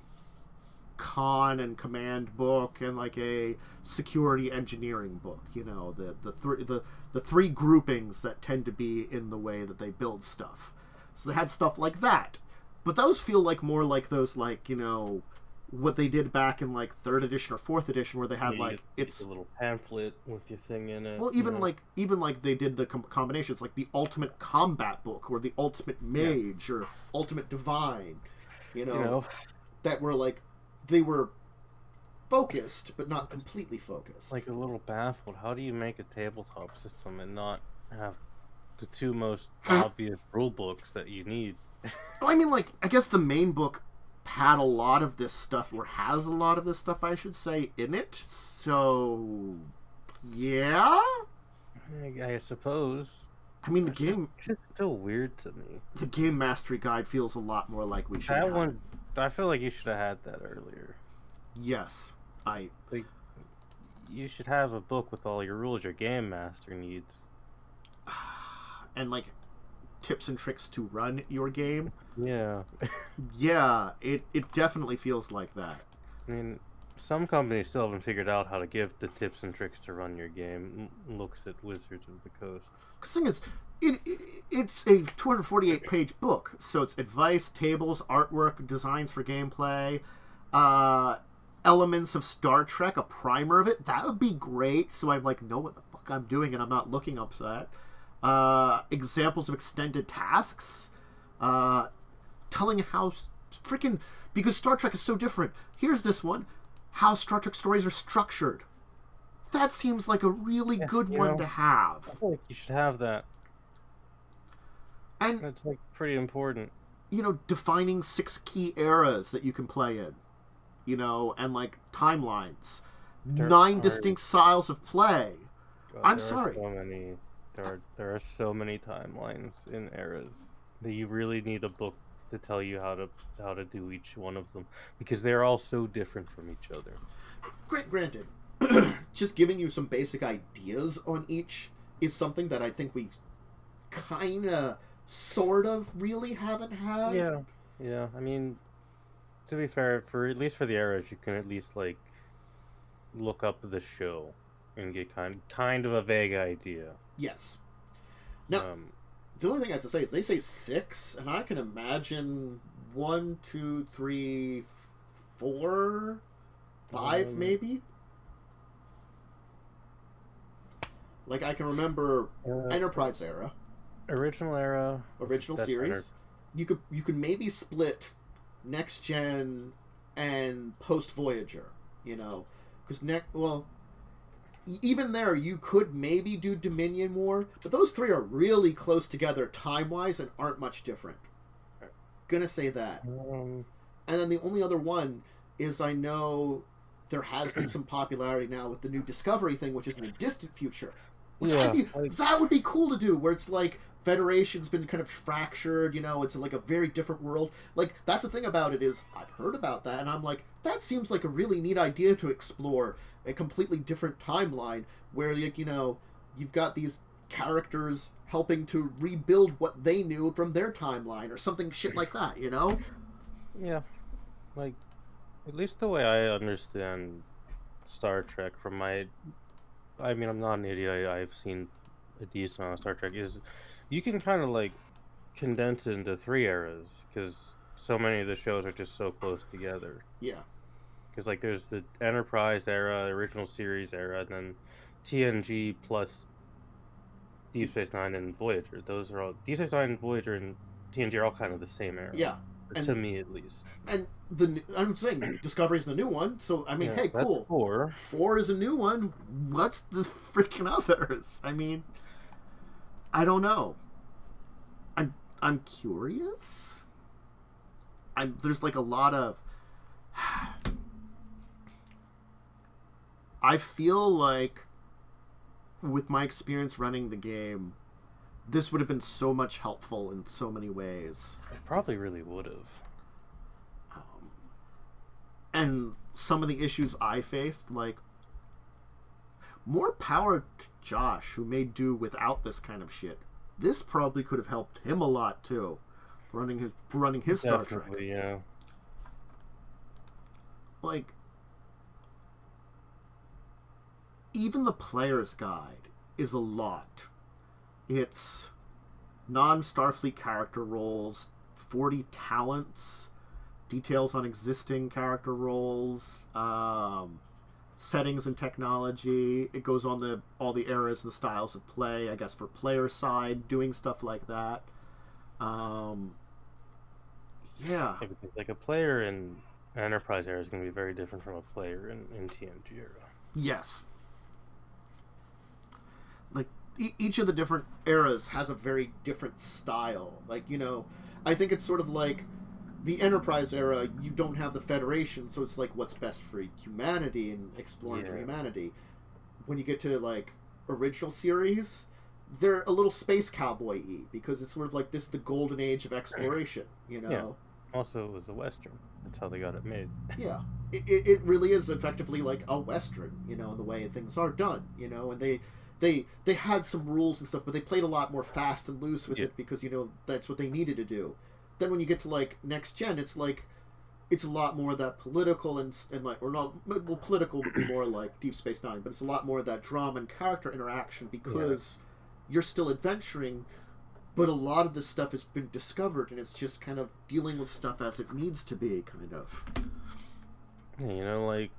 con and command book and like a security engineering book, the 3 groupings that tend to be in the way that they build stuff. So they had stuff like that, but those feel like more like those, like, what they did back in like 3rd edition or 4th edition, where they had it's a little pamphlet with your thing in it. Well, even like they did the combinations, like the Ultimate Combat book or the Ultimate Mage or Ultimate Divine, that were like, they were focused but not completely focused. Like a little baffled. How do you make a tabletop system and not have the 2 most obvious rule books that you need? I mean, like, I guess the main book had a lot of this stuff, or has a lot of this stuff, I should say, in it. So, yeah? I suppose. I mean, the game... It's still weird to me. The Game Mastery Guide feels a lot more like we should have. I feel like you should have had that earlier. Yes. You should have a book with all your rules your Game Master needs. And, like, tips and tricks to run your game. Yeah. Yeah, it definitely feels like that. I mean, some companies still haven't figured out how to give the tips and tricks to run your game. Looks at Wizards of the Coast. The thing is, it's a 248-page book, so it's advice, tables, artwork, designs for gameplay. elements of Star Trek, a primer of it, that would be great. So I like know what the fuck I'm doing and I'm not looking up that. Examples of extended tasks, telling how freaking, because Star Trek is so different. Here's this one, how Star Trek stories are structured. That seems like a really good one to have. I feel like you should have that. And that's like pretty important. Defining 6 key eras that you can play in. And like timelines. 9 distinct styles of play. God, I'm sorry. There are so many timelines in eras that you really need a book to tell you how to do each one of them, because they're all so different from each other. Granted, just giving you some basic ideas on each is something that I think we kind of, sort of, really haven't had. Yeah. I mean, to be fair, at least for the eras, you can at least like look up the show and get kind of a vague idea. Yes. Now, the only thing I have to say is they say 6, and I can imagine 1, 2, 3, 4, 5, maybe. Like I can remember Enterprise era, original series. You could maybe split Next Gen and post Voyager. Because even there, you could maybe do Dominion more, but those 3 are really close together time-wise and aren't much different. Gonna say that. And then the only other one is I know there has been some popularity now with the new Discovery thing, which is in the distant future. That would be cool to do, where it's like Federation's been kind of fractured, it's like a very different world. Like, that's the thing about it is, I've heard about that, and I'm like, that seems like a really neat idea to explore a completely different timeline, where, like, you've got these characters helping to rebuild what they knew from their timeline, or something shit like that, Yeah. Like, at least the way I understand Star Trek from I'm not an idiot, I've seen a decent amount of Star Trek, is you can kind of like condense it into 3 eras, because so many of the shows are just so close together. Yeah. Because like there's the Enterprise era, original series era, and then TNG plus Deep Space Nine and Voyager. Those are all Deep Space Nine, Voyager, and TNG are all kind of the same era. Yeah. To me, at least. And I'm saying Discovery's the new one, so I mean, hey, cool. 4. 4 is a new one. What's the freaking others? I mean, I don't know. I'm curious. There's like a lot of. I feel like, with my experience running the game, this would have been so much helpful in so many ways. It probably really would have. And some of the issues I faced, like, more power to Josh, who may do without this kind of shit. This probably could have helped him a lot too, running his Star Trek. Yeah. Like, even the player's guide is a lot. It's non-Starfleet character roles, 40 talents, details on existing character roles, settings and technology. It goes on all the eras and styles of play, I guess, for player side, doing stuff like that. Yeah. Because like a player in Enterprise era is going to be very different from a player in TNG era. Yes. Like, each of the different eras has a very different style. Like, I think it's sort of like the Enterprise era, you don't have the Federation, so it's like what's best for humanity and exploring for humanity. When you get to, like, original series, they're a little space cowboy-y, because it's sort of like this is the golden age of exploration, Yeah. Also, it was a Western. That's how they got it made. Yeah. It really is effectively like a Western, in the way things are done, and they had some rules and stuff, but they played a lot more fast and loose with it because, that's what they needed to do. Then when you get to, like, Next Gen, it's like, it's a lot more of that political and like, or not, well, political would be more like Deep Space Nine, but it's a lot more of that drama and character interaction because you're still adventuring, but a lot of this stuff has been discovered and it's just kind of dealing with stuff as it needs to be, kind of. Yeah, like,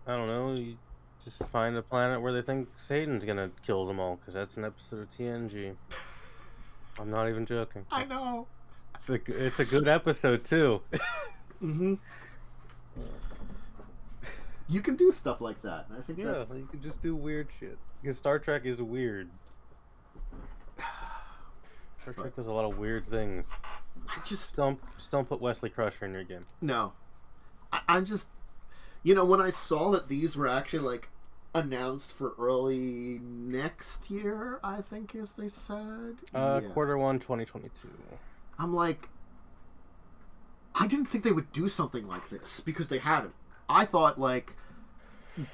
I don't know, you just find a planet where they think Satan's gonna kill them all, because that's an episode of TNG. I'm not even joking. I know. It's a good episode, too. Mm-hmm. You can do stuff like that. I think you can just do weird shit. Because Star Trek is weird. Star Trek does a lot of weird things. Just don't put Wesley Crusher in your game. No. I'm just... when I saw that these were actually, like, announced for early next year, I think, as they said. Q1 2022. I'm like... I didn't think they would do something like this, because they hadn't. I thought, like,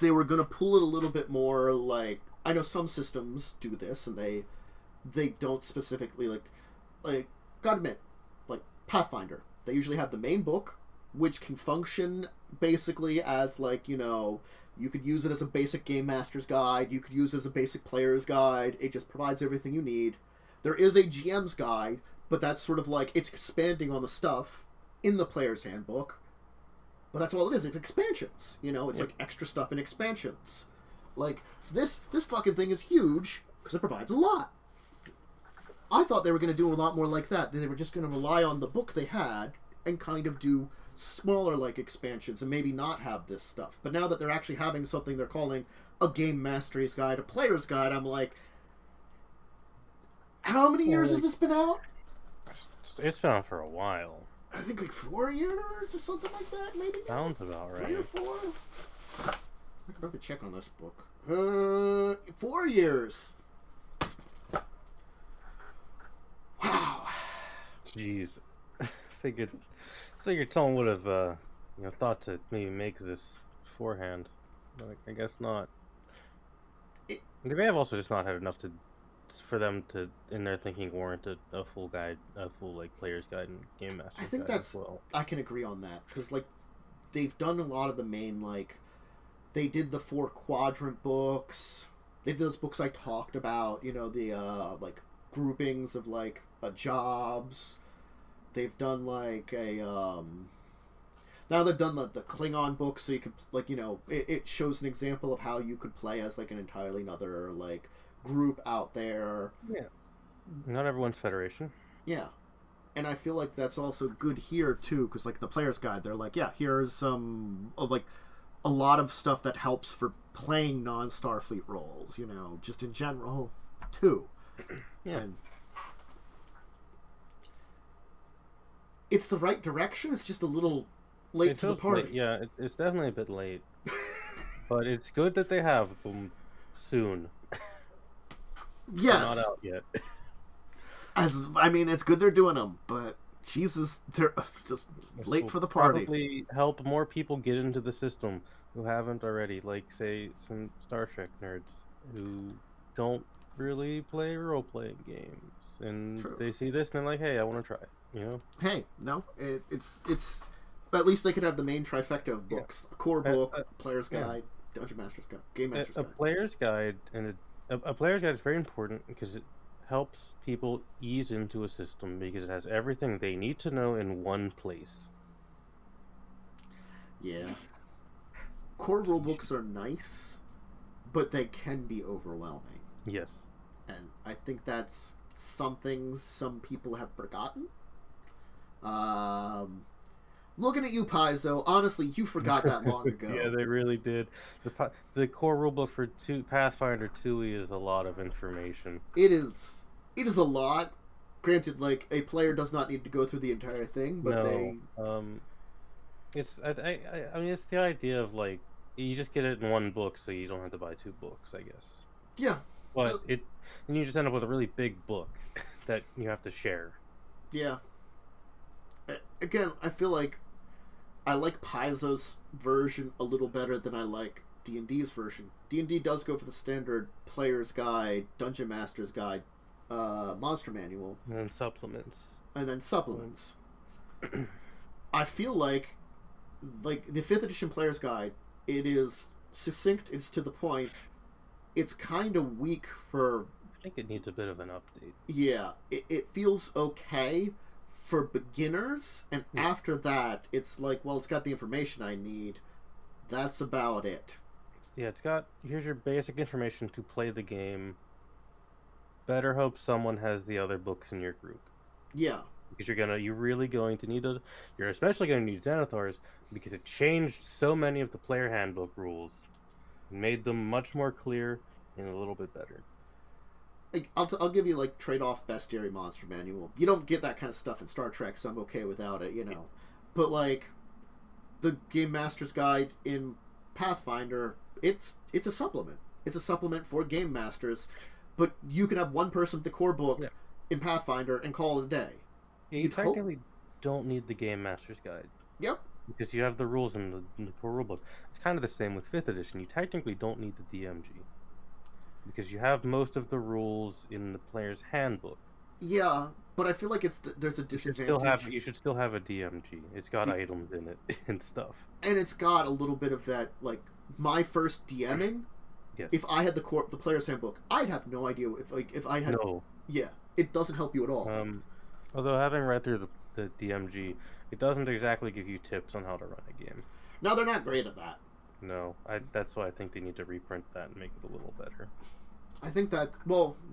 they were going to pull it a little bit more, like... I know some systems do this, and they don't specifically, like, gotta admit, like, Pathfinder. They usually have the main book, which can function basically as, like, you could use it as a basic game master's guide, you could use it as a basic player's guide, it just provides everything you need. There is a GM's guide, but that's sort of like, it's expanding on the stuff in the player's handbook, but that's all it is, it's expansions, it's like extra stuff in expansions. Like, this fucking thing is huge, because it provides a lot. I thought they were going to do a lot more like that. They were just going to rely on the book they had and kind of do smaller, like, expansions and maybe not have this stuff. But now that they're actually having something they're calling a game mastery's guide, a player's guide, I'm like, how many years has this been out? It's been out for a while. I think like 4 years or something like that, maybe? Sounds about right. 3 or 4? I could probably check on this book. 4 years. Wow. Jeez. Figured someone would have thought to maybe make this beforehand. Like, I guess not. They may have also just not had enough for them to, in their thinking, warrant a full guide, a full, like, player's guide and game master's guide. I think that's, I can agree on that, because, like, they've done a lot of the main, like, they did the 4 quadrant books, they did those books I talked about, the, like, groupings of, like, jobs. They've done, like, now they've done the Klingon book, so you could, like, it shows an example of how you could play as, like, an entirely another, like, group out there. Yeah. Not everyone's Federation. Yeah. And I feel like that's also good here, too, because, like, the player's guide, they're like, yeah, here's some, like, a lot of stuff that helps for playing non-Starfleet roles, just in general, too. Yeah. And it's the right direction, it's just a little late to the party. Late. Yeah, it's definitely a bit late. But it's good that they have them soon. Yes. They're not out yet. It's good they're doing them, but Jesus, they're just late for the party. Probably help more people get into the system who haven't already, like, say, some Star Trek nerds who don't really play role-playing games, and True. They see this and they're like, hey, I want to try it, Hey, no, it's but at least they could have the main trifecta of books: a core book, player's guide, dungeon master's guide, game master's guide. A player's guide and a player's guide is very important because it helps people ease into a system because it has everything they need to know in one place. Yeah. Core rulebooks are nice, but they can be overwhelming. Yes. And I think that's something some people have forgotten. Looking at you, Paizo, honestly, you forgot that long ago. Yeah, they really did. The core rulebook for Pathfinder 2e is a lot of information. It is a lot. Granted, like, a player does not need to go through the entire thing, but it's it's the idea of, like, you just get it in one book, so you don't have to buy 2 books, I guess. Yeah. But and you just end up with a really big book that you have to share. Yeah. Again, I feel like I like Paizo's version a little better than I like D&D's version. D&D does go for the standard player's guide, dungeon master's guide, monster manual, and then supplements. I feel like the 5th edition player's guide, it is succinct, it's to the point. It's kind of weak for... I think it needs a bit of an update. Yeah, it feels okay for beginners, and after that, it's like, well, it's got the information I need. That's about it. Yeah, it's got, here's your basic information to play the game. Better hope someone has the other books in your group. Yeah. Because you're really going to need those. You're especially going to need Xanathars, because it changed so many of the player handbook rules. It made them much more clear and a little bit better. Like, I'll give you, like, trade-off bestiary monster manual. You don't get that kind of stuff in Star Trek, so I'm okay without it, you know. But, like, the Game Master's Guide in Pathfinder, it's a supplement. It's a supplement for Game Masters, but you can have one person with the core book in Pathfinder and call it a day. Yeah, you technically don't need the Game Master's Guide. Yep. Because you have the rules in the core rulebook. It's kind of the same with 5th edition. You technically don't need the DMG. Because you have most of the rules in the player's handbook. Yeah, but I feel like there's a disadvantage. You should still have a DMG. It's got items in it and stuff. And it's got a little bit of that, like, my first DMing. Yes. If I had the player's handbook, I'd have no idea if I had. No. Yeah, it doesn't help you at all. Although having read through the DMG, it doesn't exactly give you tips on how to run a game. No, they're not great at that. No, that's why I think they need to reprint that and make it a little better. I think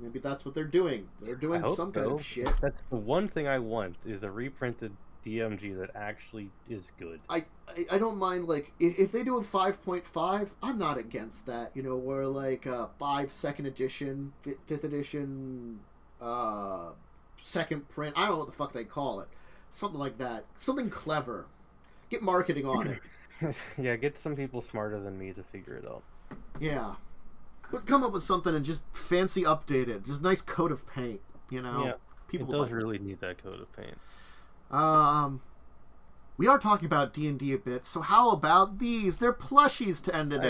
maybe that's what they're doing. They're doing some kind of shit. That's the one thing I want, is a reprinted DMG that actually is good. I don't mind, like, if they do a 5.5, I'm not against that. You know, or like 5 2nd edition, 5th edition, second print. I don't know what the fuck they call it. Something like that. Something clever. Get marketing on it. Yeah, get some people smarter than me to figure it out. Yeah. But come up with something and just fancy update it. Just nice coat of paint, you know? Yeah, people does really need that coat of paint. We are talking about D&D a bit, so how about these? They're plushies to end it.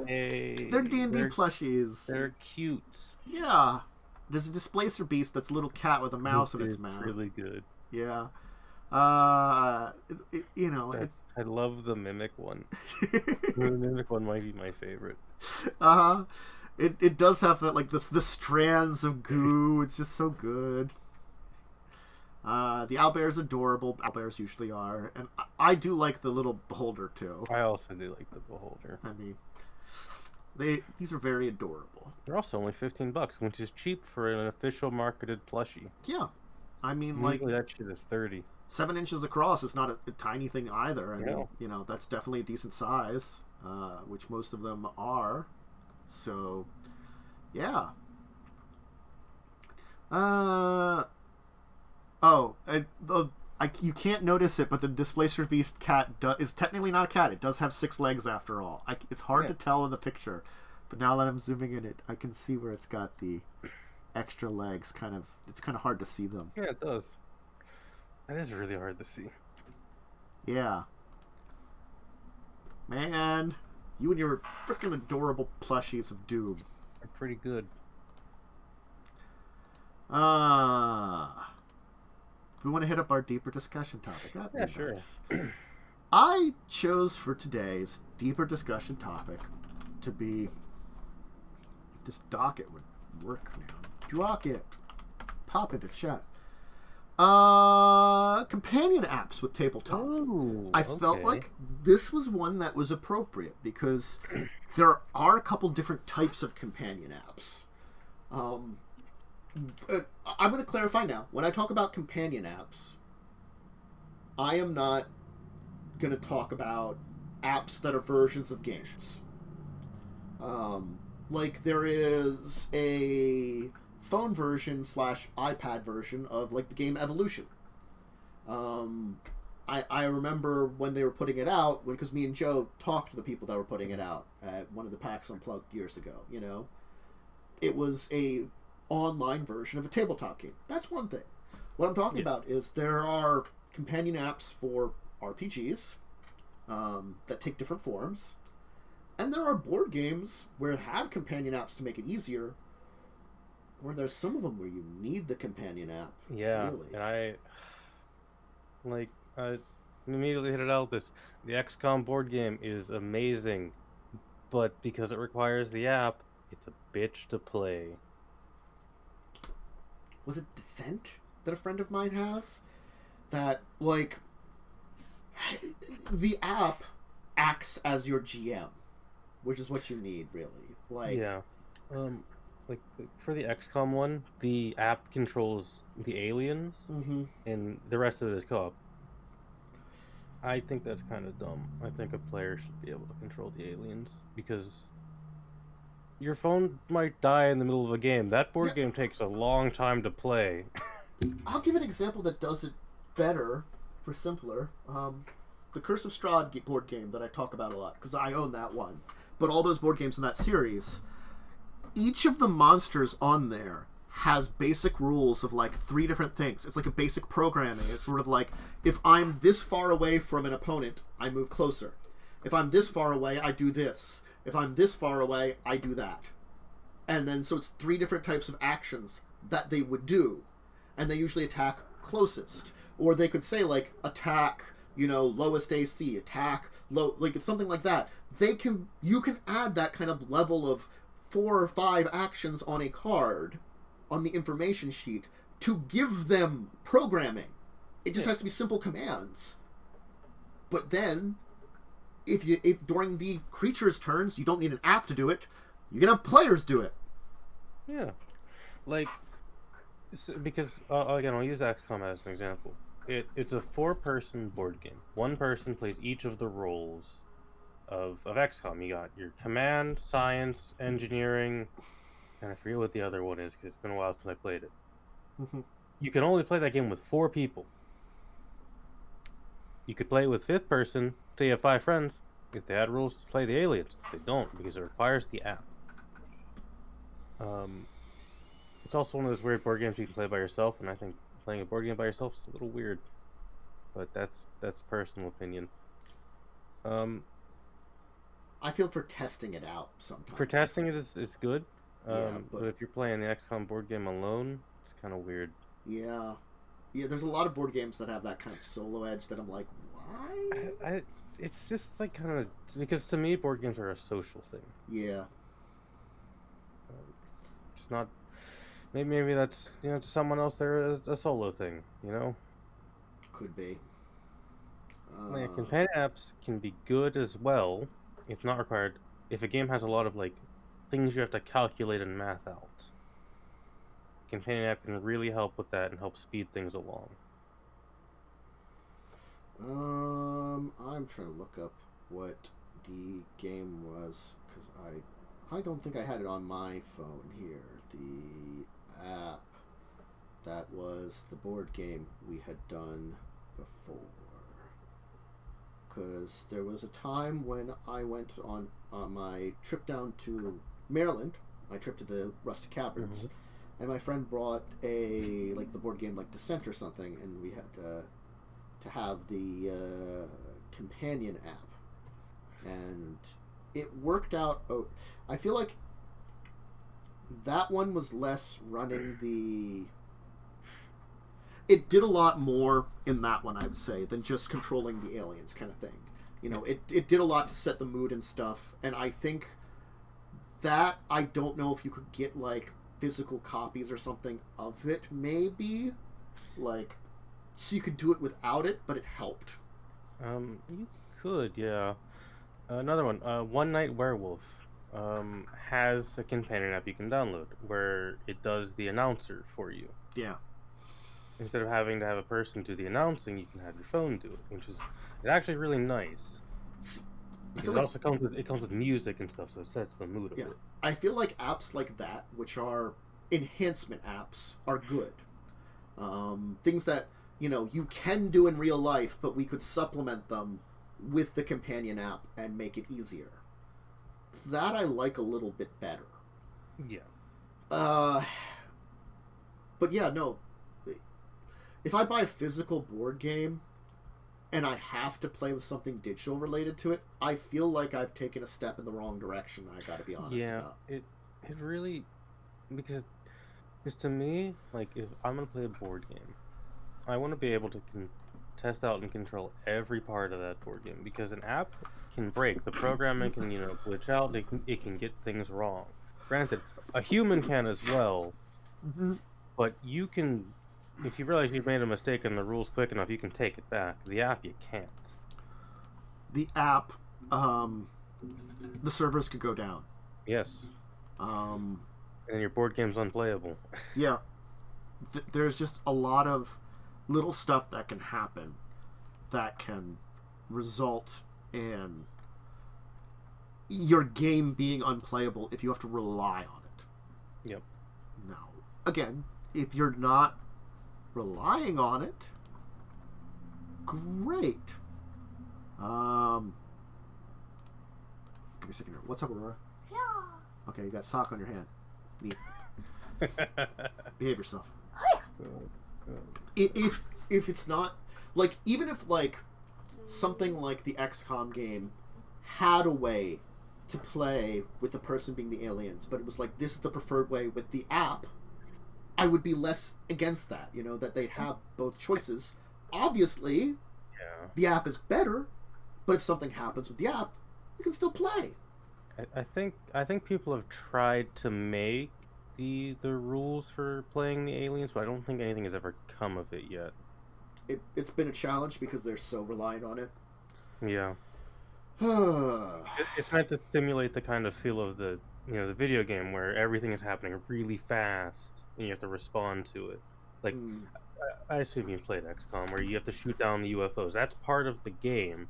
Hey, they're D&D plushies. They're cute. Yeah. There's a displacer beast that's a little cat with a mouse in its mouth. Really good. Yeah. You know, I love the mimic one. The mimic one might be my favorite. It does have that, like, the strands of goo. It's just so good. The owlbear's adorable. Owlbears usually are, and I do like the little beholder too. I also do like the beholder. I mean, these are very adorable. They're also only $15, which is cheap for an official marketed plushie. Yeah, I mean, usually that shit is $30. 7 inches across is not a tiny thing either. I mean, you know, that's definitely a decent size, which most of them are. So, yeah. You can't notice it, but the Displacer Beast cat is technically not a cat. It does have 6 legs after all. It's hard to tell in the picture, but now that I'm zooming in I can see where it's got the extra legs. It's kind of hard to see them. Yeah, it does. That is really hard to see. Yeah. Man, you and your freaking adorable plushies of Doom. They're pretty good. We want to hit up our deeper discussion topic. Yeah, sure. Nice. I chose for today's deeper discussion topic to be, if this docket would work now. Docket. Pop into chat. Companion apps with tabletop. Ooh, I felt like this was one that was appropriate because there are a couple different types of companion apps. I'm going to clarify now. When I talk about companion apps, I am not going to talk about apps that are versions of games. Like there is a phone version / iPad version of like the game Evolution. I remember when they were putting it out, because me and Joe talked to the people that were putting it out at one of the PAX Unplugged years ago. You know, it was a online version of a tabletop game. That's one thing. What I'm talking about is there are companion apps for RPGs that take different forms, and there are board games where have companion apps to make it easier. Or there's some of them where you need the companion app. Yeah, really. And I immediately hit it out. The XCOM board game is amazing, but because it requires the app, it's a bitch to play. Was it Descent that a friend of mine has? that, like, the app acts as your GM, which is what you need, really. Like, yeah. Like for the XCOM one, the app controls the aliens, and the rest of it is co-op. I think that's kind of dumb. I think a player should be able to control the aliens, because your phone might die in the middle of a game. That board game takes a long time to play. I'll give an example that does it better, for simpler. The Curse of Strahd board game that I talk about a lot, because I own that one. But all those board games in that series, each of the monsters on there has basic rules of like 3 different things. It's like a basic programming. It's sort of like, if I'm this far away from an opponent, I move closer. If I'm this far away, I do this. If I'm this far away, I do that. And then, so it's 3 different types of actions that they would do. And they usually attack closest. Or they could say, like, attack, lowest AC, attack, low, like, it's something like that. You can add that kind of level of 4 or 5 actions on a card, on the information sheet, to give them programming. It just has to be simple commands. But then, if during the creature's turns you don't need an app to do it, you can have players do it. Yeah, like, because again, I'll use XCOM as an example. It's a 4-person board game. 1 person plays each of the roles of XCOM. You got your command, science, engineering, and I forget what the other one is because it's been a while since I played it. You can only play that game with 4 people. You could play it with 5th person till you have 5 friends if they had rules to play the aliens. They don't, because it requires the app. It's also one of those weird board games you can play by yourself, and I think playing a board game by yourself is a little weird. But that's personal opinion. I feel for testing it out sometimes. For testing it, it's good. But if you're playing the XCOM board game alone, it's kind of weird. Yeah, there's a lot of board games that have that kind of solo edge that I'm like, why? It's just like kind of, because to me, board games are a social thing. Yeah. It's not. Maybe that's, to someone else they're a solo thing. Could be. Companion apps can be good as well, if not required. If a game has a lot of like things you have to calculate and math out, companion app can really help with that and help speed things along. I'm trying to look up what the game was, because I don't think I had it on my phone here. The app that was the board game we had done before. Because there was a time when I went on my trip down to Maryland, my trip to the Rustic Caverns, and my friend brought the board game like Descent or something, and we had to have the companion app, and it worked out. I feel like that one was less running it did a lot more in that one, I would say, than just controlling the aliens kind of thing. It did a lot to set the mood and stuff, and I think that, I don't know if you could get like physical copies or something of it, maybe, like, so you could do it without it, but it helped. You could, yeah. Another one, One Night Werewolf, has a companion app you can download where it does the announcer for you. Yeah. Instead of having to have a person do the announcing, you can have your phone do it, which is actually really nice. It also comes with music and stuff, so it sets the mood of it. I feel like apps like that, which are enhancement apps, are good. Things that you can do in real life, but we could supplement them with the companion app and make it easier. That I like a little bit better. Yeah. But yeah, no. If I buy a physical board game and I have to play with something digital related to it, I feel like I've taken a step in the wrong direction, I gotta be honest about. It really, because to me, like, if I'm gonna play a board game, I want to be able to test out and control every part of that board game, because an app can break. The programming can, glitch out. It can get things wrong. Granted, a human can as well, but you can if you realize you've made a mistake in the rules quick enough, you can take it back. The app, you can't. The app, the servers could go down. Yes. And your board game's unplayable. Yeah. There's just a lot of little stuff that can happen that can result in your game being unplayable if you have to rely on it. Yep. Now, again, if you're not relying on it, great. Give me a second here. What's up, Aurora? Yeah. Okay, you got sock on your hand. Neat. Behave yourself. If it's not like, even if like something like the XCOM game had a way to play with the person being the aliens, but it was like, this is the preferred way with the app, I would be less against that, you know, that they'd have both choices. Obviously, the app is better, but if something happens with the app, you can still play. I think people have tried to make the rules for playing the aliens, but I don't think anything has ever come of it yet. It's been a challenge because they're so reliant on it. Yeah. It's meant to simulate the kind of feel of the video game where everything is happening really fast and you have to respond to it. Like, I assume you've played XCOM where you have to shoot down the UFOs. That's part of the game.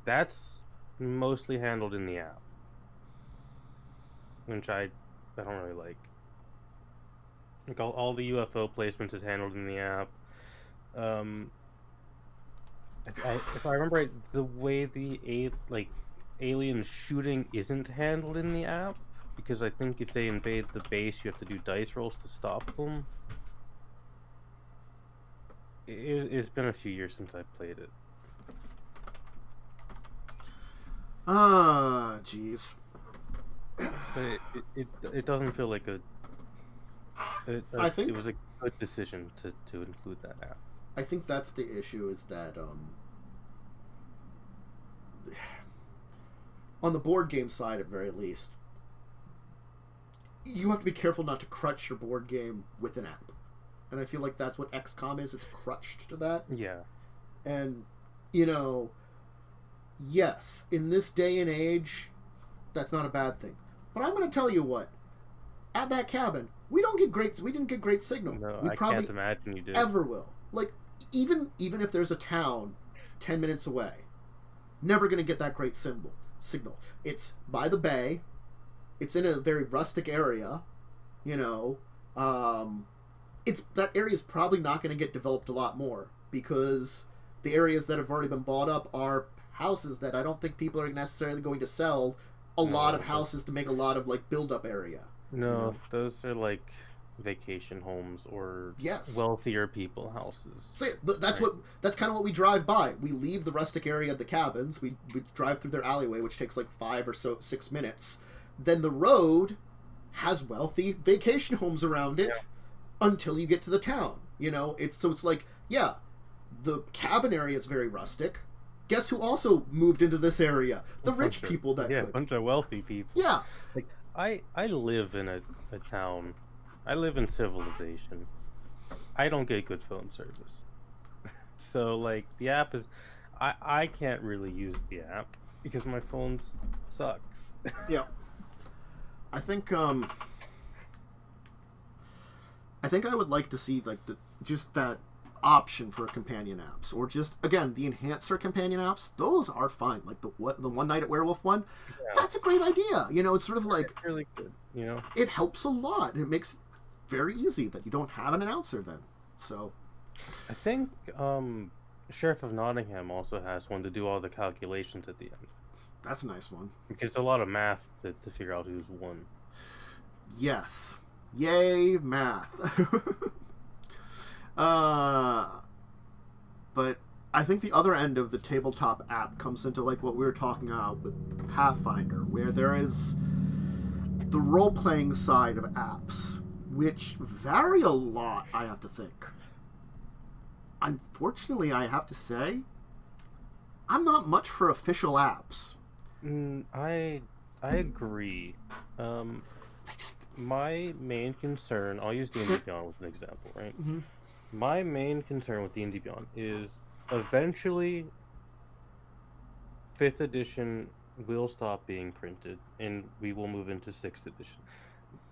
That's mostly handled in the app, which I don't really like. Like all the UFO placements is handled in the app. If I remember right, the way the alien shooting isn't handled in the app, because I think if they invade the base, you have to do dice rolls to stop them. It's been a few years since I played it. Jeez. But it doesn't feel like I think it was a good decision to include that app. I think that's the issue, is that on the board game side, at very least, you have to be careful not to crutch your board game with an app. And I feel like that's what XCOM is. It's crutched to that. Yeah. And, you know, yes, in this day and age, that's not a bad thing. But I'm going to tell you what. At that cabin, we didn't get great signal. No, we I probably can't imagine you did. Ever will. Like, even if there's a town 10 minutes away, never going to get that great signal. It's by the bay. It's in a very rustic area. You know, that area is probably not going to get developed a lot more, because the areas that have already been bought up are houses that I don't think people are necessarily going to sell a lot of houses to make a lot of like build-up area. No, you know? Those are like vacation homes or wealthier people houses. So that's right. That's kind of what we drive by. We leave the rustic area of the cabins. We drive through their alleyway, which takes like 5 or 6 minutes. Then the road has wealthy vacation homes around it until you get to the town. You know, it's like, yeah, the cabin area is very rustic. Guess who also moved into this area? The rich people that could. A bunch of wealthy people. Yeah. Like I live in a town. I live in civilization. I don't get good phone service. So like the app is I can't really use the app because my phone sucks. Yeah. I think I would like to see like just that option for companion apps, or just again the enhancer companion apps. Those are fine. Like the one night at Werewolf one, that's a great idea. You know, it's sort of like it's really good. You know, it helps a lot. It makes it very easy that you don't have an announcer then. So, I think Sheriff of Nottingham also has one to do all the calculations at the end. That's a nice one. Because it's a lot of math to figure out who's won. Yes. Yay, math. But I think the other end of the tabletop app comes into like what we were talking about with Pathfinder, where there is the role-playing side of apps, which vary a lot, I have to think. Unfortunately, I have to say, I'm not much for official apps. I agree. My main concern, I'll use D&D Beyond as an example, right? Mm-hmm. My main concern with D&D Beyond is eventually 5th edition will stop being printed and we will move into 6th edition.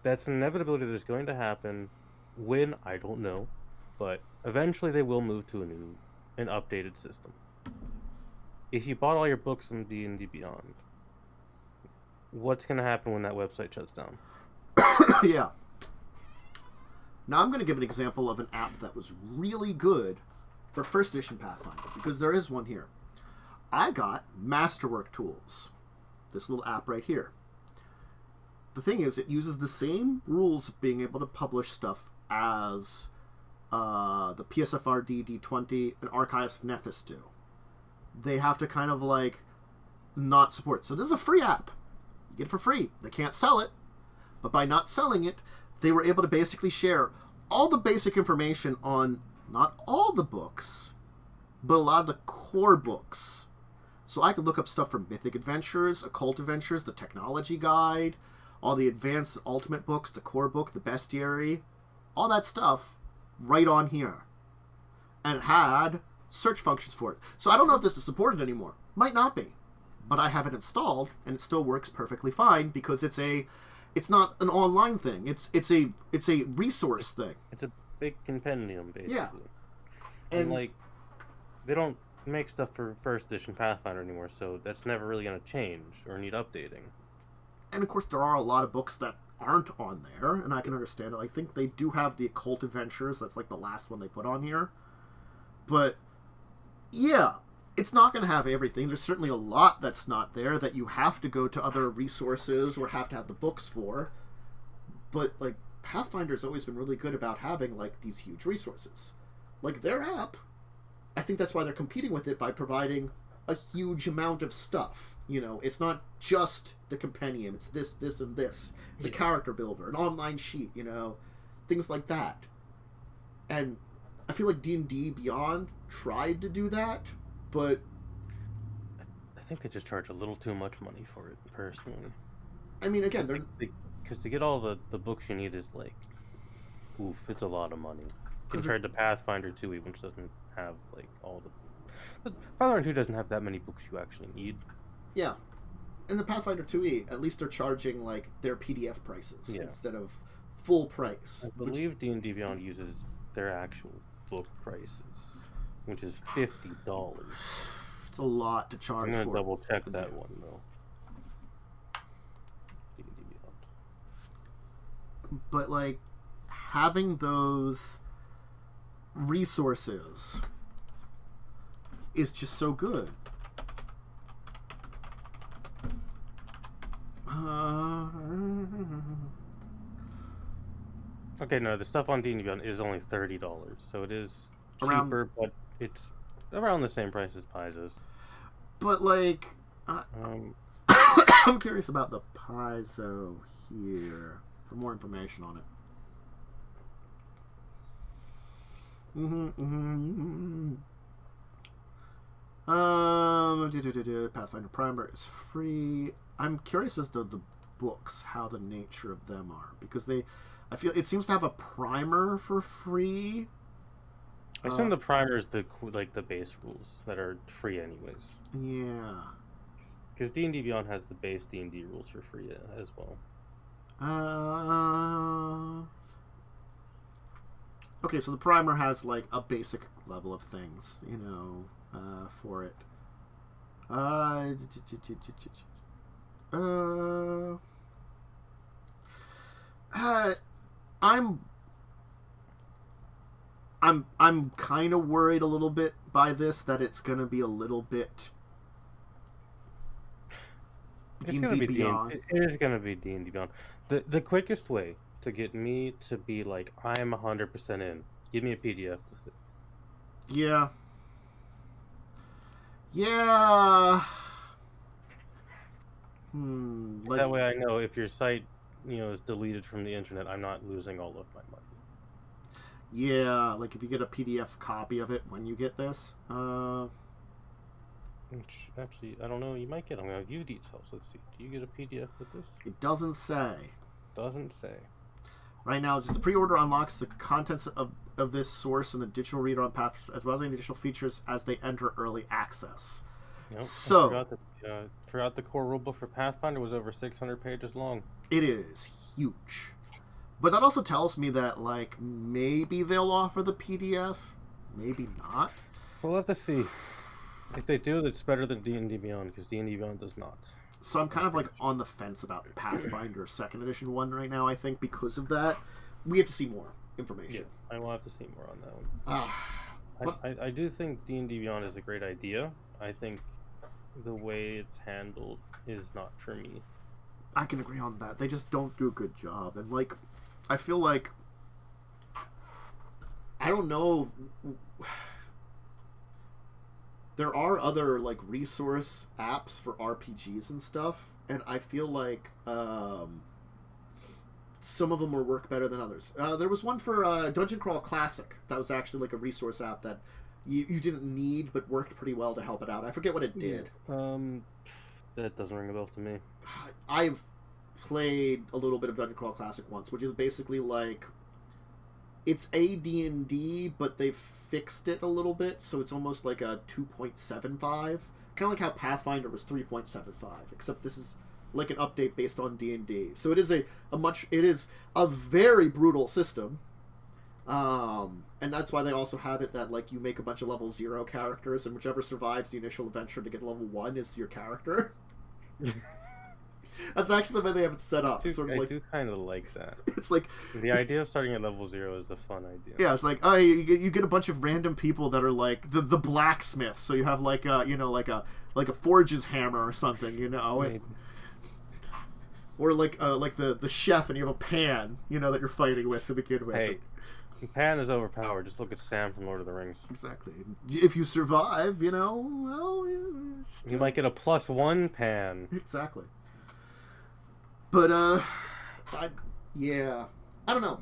That's an inevitability that's going to happen. When, I don't know, but eventually they will move to an updated system. If you bought all your books in D&D Beyond, what's going to happen when that website shuts down? Yeah. Now I'm going to give an example of an app that was really good for first edition Pathfinder, because there is one here. I got Masterwork Tools, this little app right here. The thing is, it uses the same rules of being able to publish stuff as the PSFR D20 and Archives of Nephis do. They have to kind of like not support. So this is a free app. You get it for free. They can't sell it, but by not selling it, they were able to basically share all the basic information on not all the books, but a lot of the core books. So I could look up stuff from Mythic Adventures, Occult Adventures, the Technology Guide, all the advanced Ultimate books, the core book, the Bestiary, all that stuff right on here. And it had search functions for it. So I don't know if this is supported anymore. Might not be. But I have it installed, and it still works perfectly fine because it's not an online thing. It's a resource thing. It's a big compendium, basically. Yeah. And like, they don't make stuff for first edition Pathfinder anymore, so that's never really going to change or need updating. And of course, there are a lot of books that aren't on there, and I can understand it. I think they do have the Occult Adventures. That's like the last one they put on here. But yeah, it's not going to have everything. There's certainly a lot that's not there that you have to go to other resources or have to have the books for. But like, Pathfinder's always been really good about having like these huge resources. Like their app, I think that's why they're competing with it by providing a huge amount of stuff. You know, it's not just the compendium. It's this, this, and this. It's a character builder, an online sheet, you know, things like that. And I feel like D&D Beyond tried to do that, but I think they just charge a little too much money for it, personally. I mean, again, because to get all the books you need is like, oof, it's a lot of money compared to Pathfinder 2, which doesn't have like all the. Pathfinder 2 doesn't have that many books you actually need. Yeah, and the Pathfinder 2e, at least they're charging like their PDF prices instead of full price. I believe D&D Beyond uses their actual book prices, which is $50. It's a lot to charge for. I'm gonna double check that one though. D&D Beyond. But like, having those resources is just so good. Okay, no, the stuff on D&D Beyond is only $30, so it is cheaper, but it's around the same price as Paizo's. But like, I'm curious about the Paizo here for more information on it. Pathfinder Primer is free. I'm curious as to the books, how the nature of them are, because I feel it seems to have a primer for free. I assume the primer is the base rules that are free anyways. Yeah. Because D&D Beyond has the base D&D rules for free as well. Okay, so the primer has like a basic level of things, you know, for it. I'm kind of worried a little bit by this, that it's going to be a little bit D&D Beyond. It is going to be D&D Beyond. The quickest way to get me to be like, I'm 100% in, give me a PDF with it. Yeah. Yeah. Like, that way I know if your site, is deleted from the internet, I'm not losing all of my money. Yeah, like if you get a PDF copy of it when you get this. Which, actually, I don't know, you might get. I'm going to view details. Let's see. Do you get a PDF with this? It doesn't say. Doesn't say. Right now, just the pre-order unlocks the contents of of this source and the digital reader on Path, as well as any additional features as they enter early access. Yep. So, forgot the core rulebook for Pathfinder was over 600 pages long. It is huge. But that also tells me that, like, maybe they'll offer the PDF, maybe not. We'll have to see. If they do, that's better than D&D Beyond, because D&D Beyond does not. So I'm kind of, like, on the fence about Pathfinder 2nd Edition 1 right now, I think, because of that. We have to see more information. Yeah, I will have to see more on that one. I do think D&D Beyond is a great idea. I think the way it's handled is not for me. I can agree on that. They just don't do a good job. And, like, I feel like... I don't know... There are other, like, resource apps for RPGs and stuff, and I feel like some of them will work better than others. There was one for Dungeon Crawl Classic that was actually, like, a resource app that you didn't need but worked pretty well to help it out. I forget what it did. That doesn't ring a bell to me. I've played a little bit of Dungeon Crawl Classic once, which is basically like... It's AD&D, but they've fixed it a little bit, so it's almost like a 2.75. Kind of like how Pathfinder was 3.75, except this is like an update based on D&D. So it is it is a very brutal system. And that's why they also have it that, like, you make a bunch of level 0 characters, and whichever survives the initial adventure to get level 1 is your character. That's actually the way they have it set up. I do kind of like that. It's like... The idea of starting at level 0 is a fun idea. Yeah, it's like, oh, you get a bunch of random people that are like the blacksmith, so you have like a, you know, like a forge's hammer or something, you know, and, or like the chef, and you have a pan, you know, that you're fighting with to begin with. Hey, pan is overpowered. Just look at Sam from Lord of the Rings. Exactly. If you survive, you know, well, you might get a +1 pan. Exactly. But I don't know.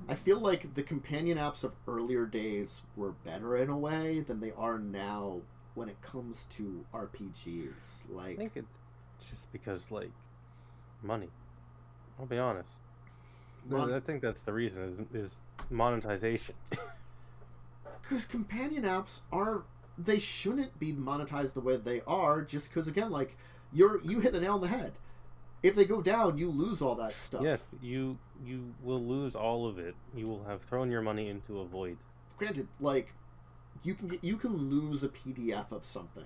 I feel like the companion apps of earlier days were better in a way than they are now when it comes to RPGs. Like, I think it's just because, like, money. I'll be honest. I think that's the reason is monetization. Because companion apps they shouldn't be monetized the way they are, just because, again, like, you hit the nail on the head. If they go down, you lose all that stuff. Yes, you will lose all of it. You will have thrown your money into a void. Granted, like, you can lose a PDF of something,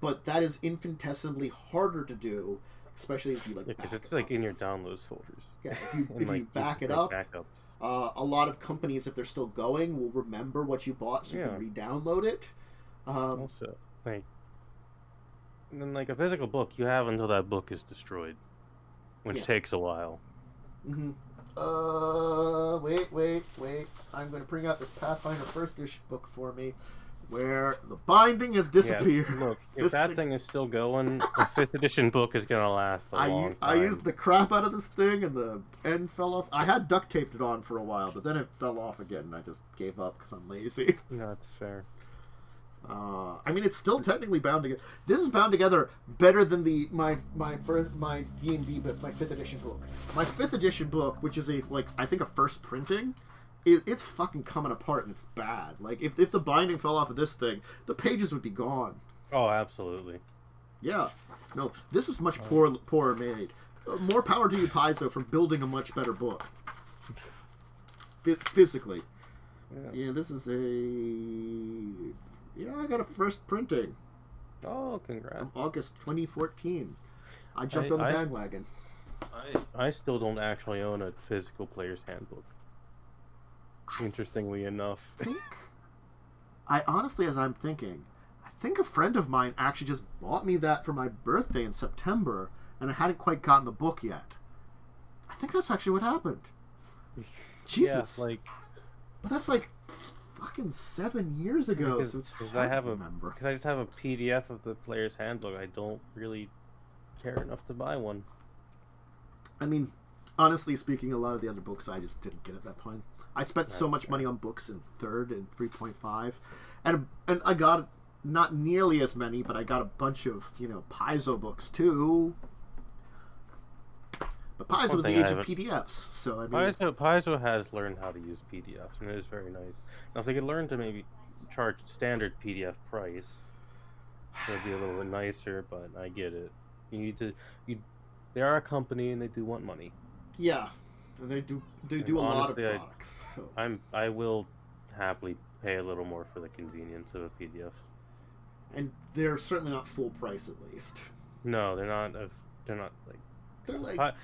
but that is infinitesimally harder to do, especially if you back because it's like in your downloads folders. Yeah, if you back it up. Backups. A lot of companies, if they're still going, will remember what you bought, so you can re-download it. Also, like. And then, like, a physical book, you have until that book is destroyed, which takes a while. Mm-hmm. Wait. I'm going to bring out this Pathfinder First Edition book for me, where the binding has disappeared. Yeah, look, if that thing is still going, a 5th edition book is going to last a long time. I used the crap out of this thing, and the end fell off. I had duct taped it on for a while, but then it fell off again, and I just gave up because I'm lazy. No, that's fair. I mean, it's still technically bound together. This is bound together better than my D&D, but my 5th edition book. My 5th edition book, which is I think a first printing, it's fucking coming apart, and it's bad. Like, if the binding fell off of this thing, the pages would be gone. Oh, absolutely. Yeah. No, this is much poorer made. More power to you, Paizo, for building a much better book. Physically. Yeah, this is a... Yeah, I got a first printing. Oh, congrats. From August 2014. I jumped on the bandwagon. I still don't actually own a physical player's handbook. Interestingly enough. I honestly, as I'm thinking, I think a friend of mine actually just bought me that for my birthday in September, and I hadn't quite gotten the book yet. I think that's actually what happened. Jesus. Yeah, but that's fucking 7 years ago since I remember. Because I just have a PDF of the player's handbook. I don't really care enough to buy one. I mean, honestly speaking, a lot of the other books I just didn't get at that point. I spent so much money on books in 3rd and 3.5, and I got not nearly as many, but I got a bunch of Paizo books too. But Paizo was the age of PDFs, so I mean... Paizo has learned how to use PDFs, and it is very nice. Now, if they could learn to maybe charge standard PDF price, it would be a little bit nicer, but I get it. You need to... They are a company, and they do want money. Yeah, and they do a lot of products. So. I will happily pay a little more for the convenience of a PDF. And they're certainly not full price, at least. No, they're not. They're like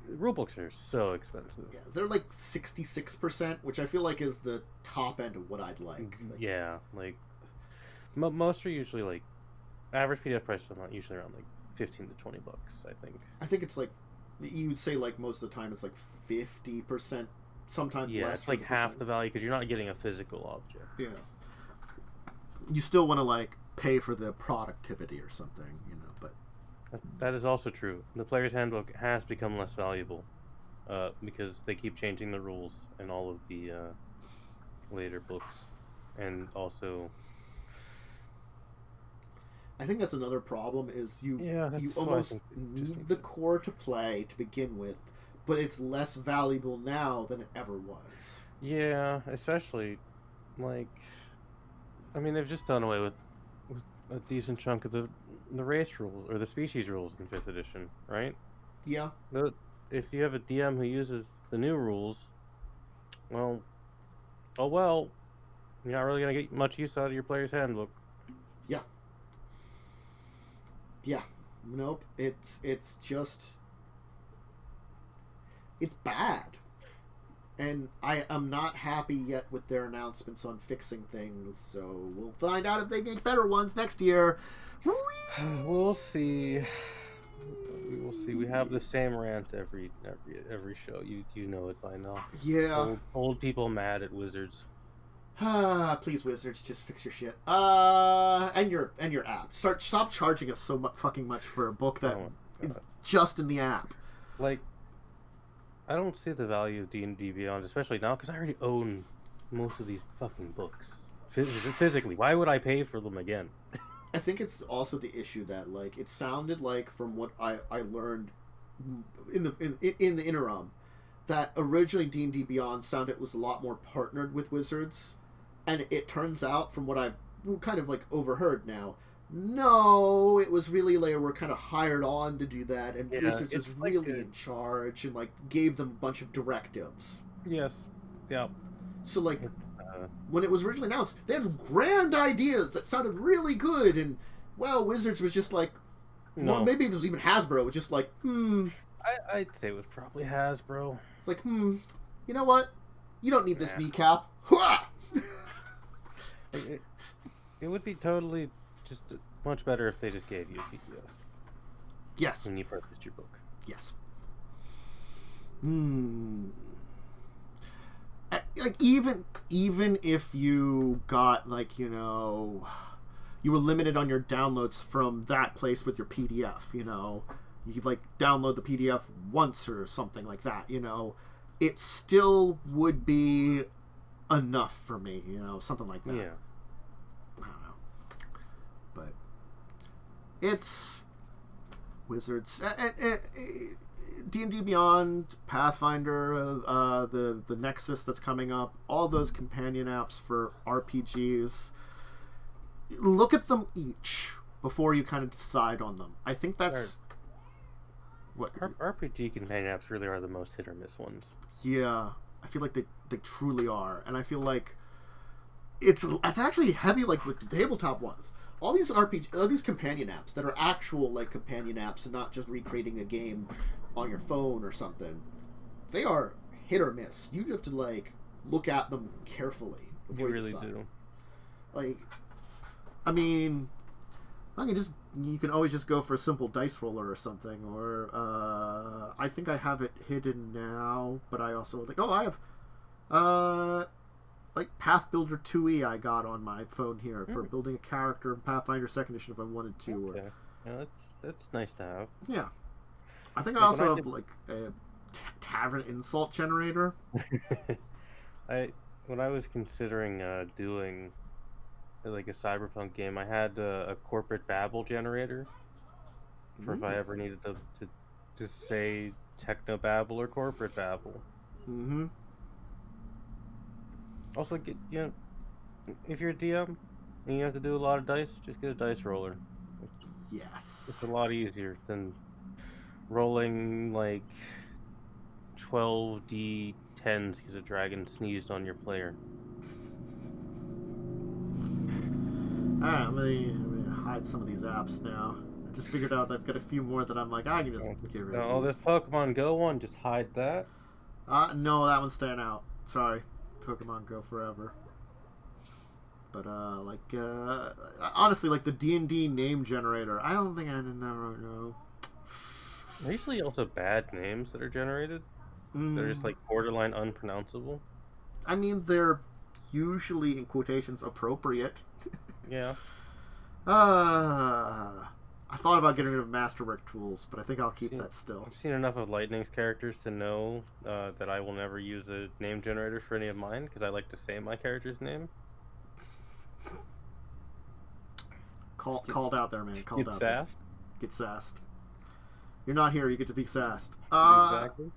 rulebooks are so expensive. Yeah, they're like 66%, which I feel like is the top end of what I'd like. Yeah, like most are usually like average PDF price is not usually around like $15 to $20. I think. I think it's like you would say like most of the time it's like 50%, sometimes less. Yeah, it's like half the value because you're not getting a physical object. Yeah. You still want to like pay for the productivity or something, you know, but that is also true. The player's handbook has become less valuable because they keep changing the rules in all of the later books, and also I think that's another problem is you almost need the core to play to begin with, but it's less valuable now than it ever was. Yeah, especially like I mean they've just done away with a decent chunk of the race rules or the species rules in 5th edition, right? Yeah. But if you have a DM who uses the new rules, well, you're not really gonna get much use out of your player's handbook. Yeah. Yeah. Nope. It's just it's bad. And I am not happy yet with their announcements on fixing things, so we'll find out if they make better ones next year. We'll see. We will see. We have the same rant every show. You know it by now. Yeah. Old people mad at Wizards. Please, Wizards, just fix your shit. And your app. Stop charging us so fucking much for a book that is just in the app. Like, I don't see the value of D&D Beyond, especially now, because I already own most of these fucking books. Physically. Why would I pay for them again? I think it's also the issue that, like, it sounded like, from what I learned in the interim, that originally D&D Beyond sounded it was a lot more partnered with Wizards, and it turns out, from what I've kind of, like, overheard now, no, it was really like we're kind of hired on to do that, and Wizards was really in charge and like gave them a bunch of directives. Yes. Yeah. So like when it was originally announced, they had grand ideas that sounded really good, and well, Wizards was just like, well, maybe it was even Hasbro was just like, I'd say it was probably Hasbro. It's like, you know what? You don't need this kneecap. It would be totally just much better if they just gave you a PDF. Yes. When you purchased your book. Yes. Like even if you got like, you know, you were limited on your downloads from that place with your PDF, you know, you could like download the PDF once or something like that, you know, it still would be enough for me, you know, something like that. Yeah. I don't know. But it's Wizards. D&D Beyond, Pathfinder, the Nexus that's coming up, all those companion apps for RPGs. Look at them each before you kind of decide on them. I think that's what RPG companion apps really are the most hit or miss ones. Yeah, I feel like they truly are, and I feel like it's actually heavy, like with the tabletop ones. All these these companion apps that are actual like companion apps and not just recreating a game on your phone or something, they are hit or miss. You have to like look at them carefully before you really decide. Do. Like, I mean, you can always just go for a simple dice roller or something, or I think I have it hidden now, but I also I have like Path Builder 2e I got on my phone here for building a character in Pathfinder 2nd Edition if I wanted to. Okay. Yeah, that's nice to have. Yeah. I think I also have like a tavern insult generator. When I was considering doing like a cyberpunk game, I had a corporate babble generator for if I ever needed to say technobabble or corporate babble. Mm-hmm. Also, if you're a DM and you have to do a lot of dice, just get a dice roller. Yes. It's a lot easier than rolling like 12d10s because a dragon sneezed on your player. Alright, let me hide some of these apps now. I just figured out I've got a few more that I'm like, I can just get rid of Oh, these. this Pokemon Go one, just hide that. No, that one's staying out. Sorry. Pokemon Go forever. But, honestly, like the D&D name generator, I don't think I did never know. They're usually also bad names that are generated. They're just like borderline unpronounceable. I mean, they're usually in quotations appropriate. Yeah. I thought about getting rid of Masterwork Tools, but I think I'll keep that still. I've seen enough of Lightning's characters to know that I will never use a name generator for any of mine because I like to say my character's name. Called out there, man. Called out. Sassed. Get sassed. You're not here. You get to be sassed. Exactly.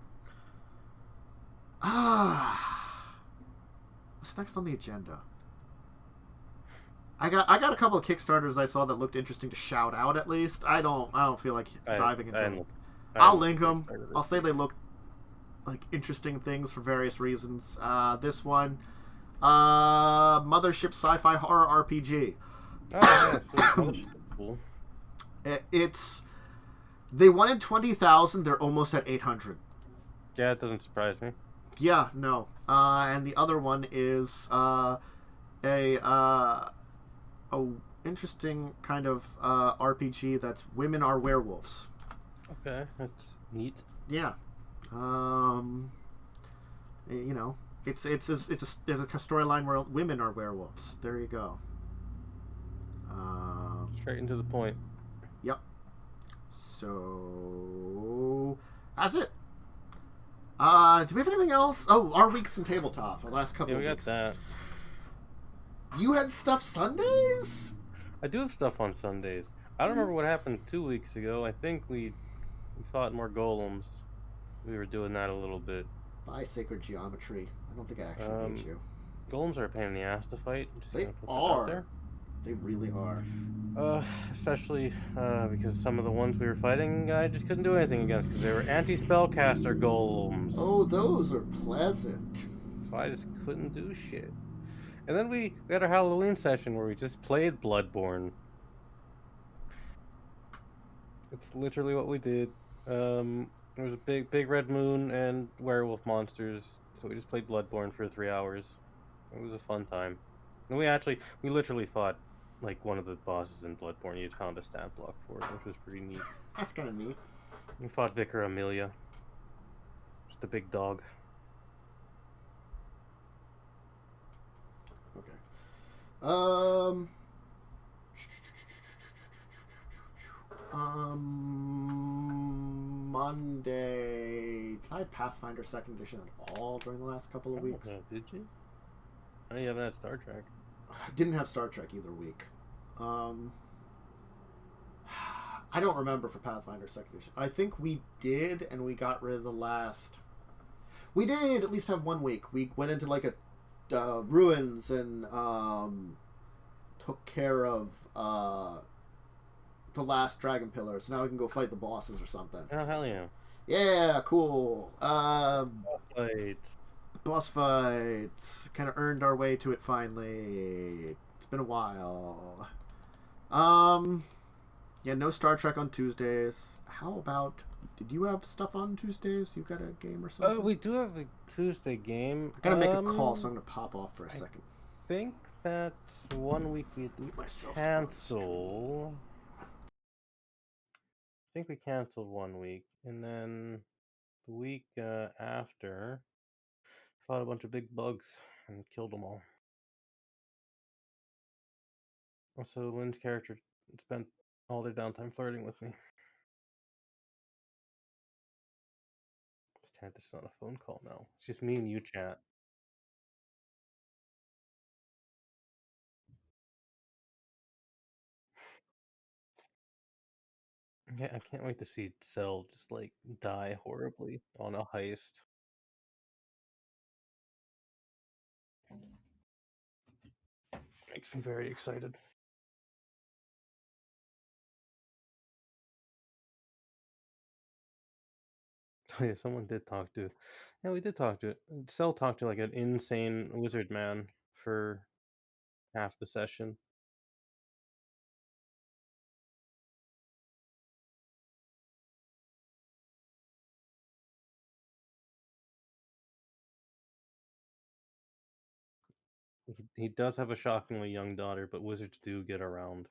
What's next on the agenda? I got a couple of Kickstarters I saw that looked interesting to shout out. At least I don't feel like diving into them. I'll link them. I'll say they look like interesting things for various reasons. This one, Mothership sci-fi horror RPG. Oh, yeah, cool. It's they wanted 20,000. They're almost at 800. Yeah, it doesn't surprise me. Yeah, no. And the other one is a interesting kind of RPG that's Women Are Werewolves. Okay, that's neat. Yeah. You know, it's a storyline where women are werewolves. There you go. Straight into the point. Yep. So that's it. Do we have anything else? Oh, our weeks in tabletop. The last couple of weeks. Yeah, we got that. You had stuff Sundays? I do have stuff on Sundays. I don't remember what happened 2 weeks ago. I think we fought more golems. We were doing that a little bit. By sacred geometry. I don't think I actually hate you. Golems are a pain in the ass to fight. They are. They really are. Especially because some of the ones we were fighting, I just couldn't do anything against because they were anti-spellcaster golems. Oh, those are pleasant. So I just couldn't do shit. And then we had our Halloween session where we just played Bloodborne. It's literally what we did. There was a big red moon and werewolf monsters, so we just played Bloodborne for 3 hours. It was a fun time. And we literally fought like one of the bosses in Bloodborne. You found a stat block for it, which was pretty neat. That's kind of neat. We fought Vicar Amelia, just the big dog. Okay. Monday. I Pathfinder 2nd Edition at all during the last couple of weeks. Did you? I know you haven't had Star Trek. Didn't have Star Trek either week. I don't remember for Pathfinder 2nd Edition. I think we did, and we got rid of the last. We did at least have 1 week. We went into like a ruins and took care of the last dragon pillar. So now we can go fight the bosses or something. Oh, hell yeah. Yeah, cool. Boss fights. Kind of earned our way to it finally. It's been a while. Yeah, no Star Trek on Tuesdays. How about... Did you have stuff on Tuesdays? You got a game or something? Oh, we do have a Tuesday game. I gotta make a call, so I'm gonna pop off for a second. I think that 1 week we cancel. I think we canceled 1 week, and then the week after, fought a bunch of big bugs and killed them all. Also, Lynn's character spent all their downtime flirting with me. Just this is on a phone call now. It's just me and you chat. Yeah, I can't wait to see Cell just like die horribly on a heist. Makes me very excited. Oh yeah, someone did talk to. Yeah, we did talk to. Cell talked to like an insane wizard man for half the session. He does have a shockingly young daughter, but wizards do get around.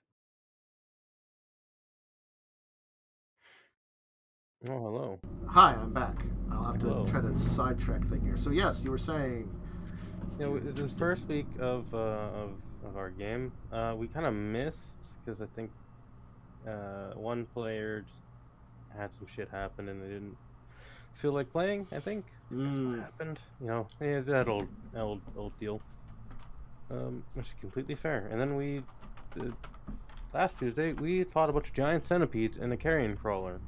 Oh, hello. Hi, I'm back. I'll have Hello. to try to sidetrack thing here. So yes, you were saying. You know, this first week of our game, we kind of missed because I think one player just had some shit happen and they didn't feel like playing. I think that's what happened. You know, yeah, that old deal. Which is completely fair. And then last Tuesday we fought a bunch of giant centipedes and a carrion crawler.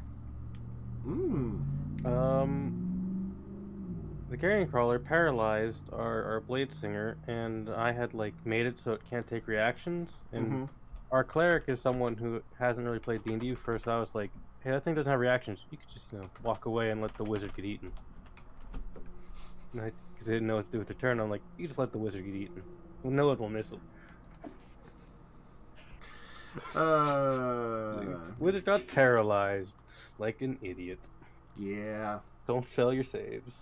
The carrion crawler paralyzed our blade singer, and I had like made it so it can't take reactions. And our cleric is someone who hasn't really played D&D before, so I was like, "Hey, that thing doesn't have reactions. You could just walk away and let the wizard get eaten." Because I didn't know what to do with the turn, I'm like, "You just let the wizard get eaten. No one will miss him." Wizard got paralyzed like an idiot. Yeah. Don't fail your saves.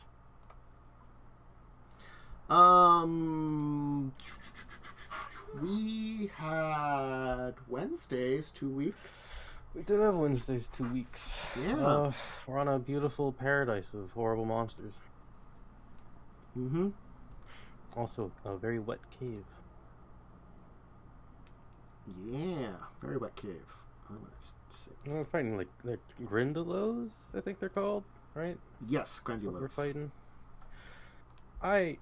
We had Wednesdays 2 weeks. We did have Wednesdays 2 weeks. Yeah. We're on a beautiful paradise of horrible monsters. Also, a very wet cave. Yeah, very wet cave. We're fighting like Grindylows, I think they're called, right? Yes, Grindylows. We're fighting. I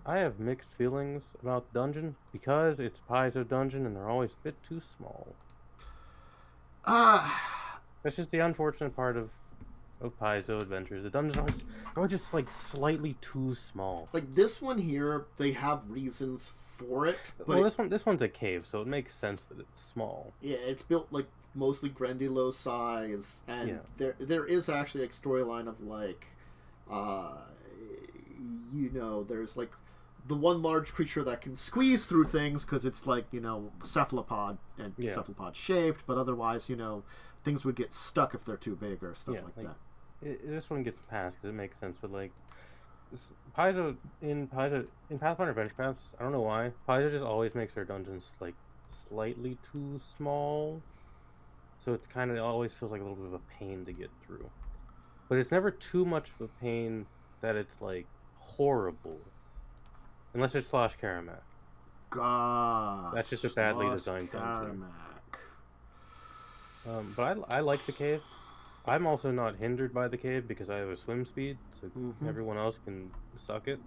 have mixed feelings about dungeon because it's Paizo dungeon and they're always a bit too small. That's just the unfortunate part of Paizo adventures. The dungeons are just like slightly too small. Like this one here, they have reasons for it. But well, this one's a cave, so it makes sense that it's small. Yeah, it's built like mostly Grindylow size, and there is actually a storyline of like, there's like the one large creature that can squeeze through things because it's like cephalopod and cephalopod shaped, but otherwise things would get stuck if they're too big or stuff like that. This one gets passed because it makes sense, but like Paizo in Pathfinder Adventure Paths, I don't know why Paizo just always makes their dungeons like slightly too small, so it's kind of always feels like a little bit of a pain to get through. But it's never too much of a pain that it's like horrible, unless it's Slosh Karamak. God, that's just a badly designed dungeon. But I like the cave. I'm also not hindered by the cave because I have a swim speed, so everyone else can suck it.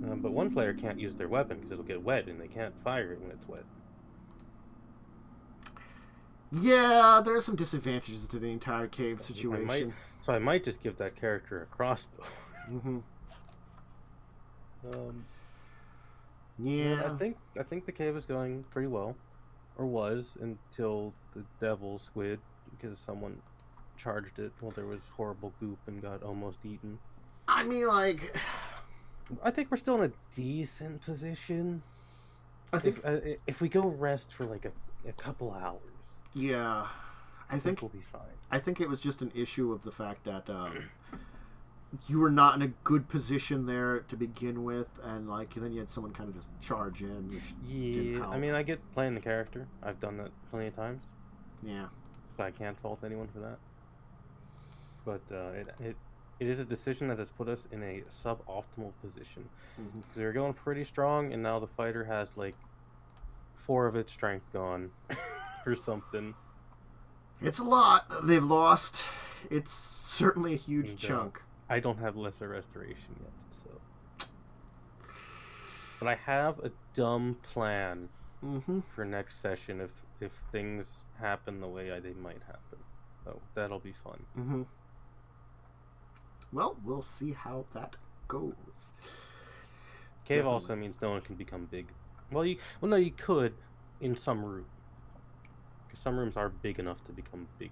But one player can't use their weapon because it'll get wet and they can't fire it when it's wet. Yeah, there are some disadvantages to the entire cave situation. I might just give that character a crossbow. Yeah. I think the cave is going pretty well. Or was, until the devil squid, because someone charged it while there was horrible goop and got almost eaten. I mean, like, I think we're still in a decent position. I think if we go rest for like a couple hours. Yeah, I think we'll be fine. I think it was just an issue of the fact that you were not in a good position there to begin with, and like then you had someone kind of just charge in, which didn't help. I mean, I get playing the character. I've done that plenty of times. Yeah, but I can't fault anyone for that. But it is a decision that has put us in a suboptimal position because we were going pretty strong, and now the fighter has like 4 of its strength gone or something. It's a lot they've lost. It's certainly a huge chunk. I don't have lesser restoration yet, so. But I have a dumb plan for next session if things happen the way they might happen. So that'll be fun. Mm-hmm. Well, we'll see how that goes. Cave also means no one can become big. Well, no, you could in some room. Because some rooms are big enough to become big.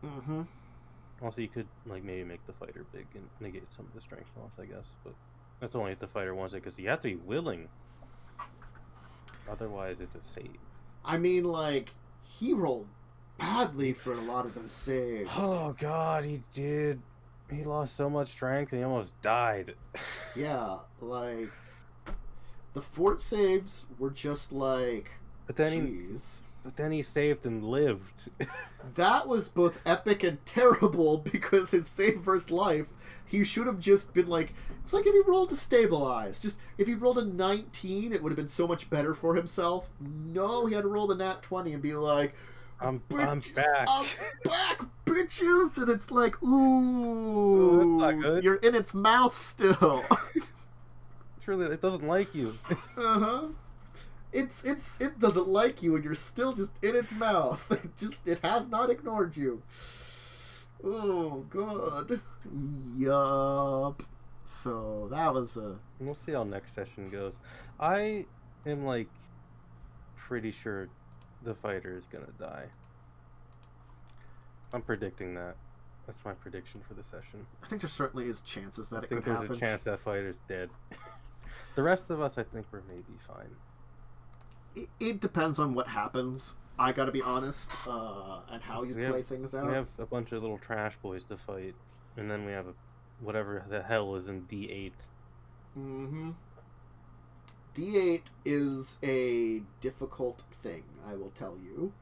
Mm-hmm. Also, you could like maybe make the fighter big and negate some of the strength loss, I guess. But that's only if the fighter wants it, because you have to be willing. Otherwise, it's a save. I mean, like, he rolled badly for a lot of those saves. Oh, God, he did. He lost so much strength and he almost died. Yeah, like, the fort saves were just like, But then he saved and lived. That was both epic and terrible, because his save versus life, he should have just been like, it's like if he rolled to stabilize. Just, if he rolled a 19, it would have been so much better for himself. No, he had to roll the nat 20 and be like, I'm back. I'm back, bitches! And it's like, ooh, that's not good. You're in its mouth still. Truly, it doesn't like you. Uh-huh. It doesn't like you, and you're still just in its mouth. It has not ignored you. Oh god. Yup. So that was a. We'll see how next session goes. I am like pretty sure the fighter is gonna die. I'm predicting that. That's my prediction for the session. I think there certainly is chances that it could I think happen. there's a chance that fighter's dead. The rest of us, I think, we're maybe fine. It depends on what happens. I gotta be honest, and how you play things out. We have a bunch of little trash boys to fight, and then we have whatever the hell is in D8. Mm-hmm. D8 is a difficult thing, I will tell you.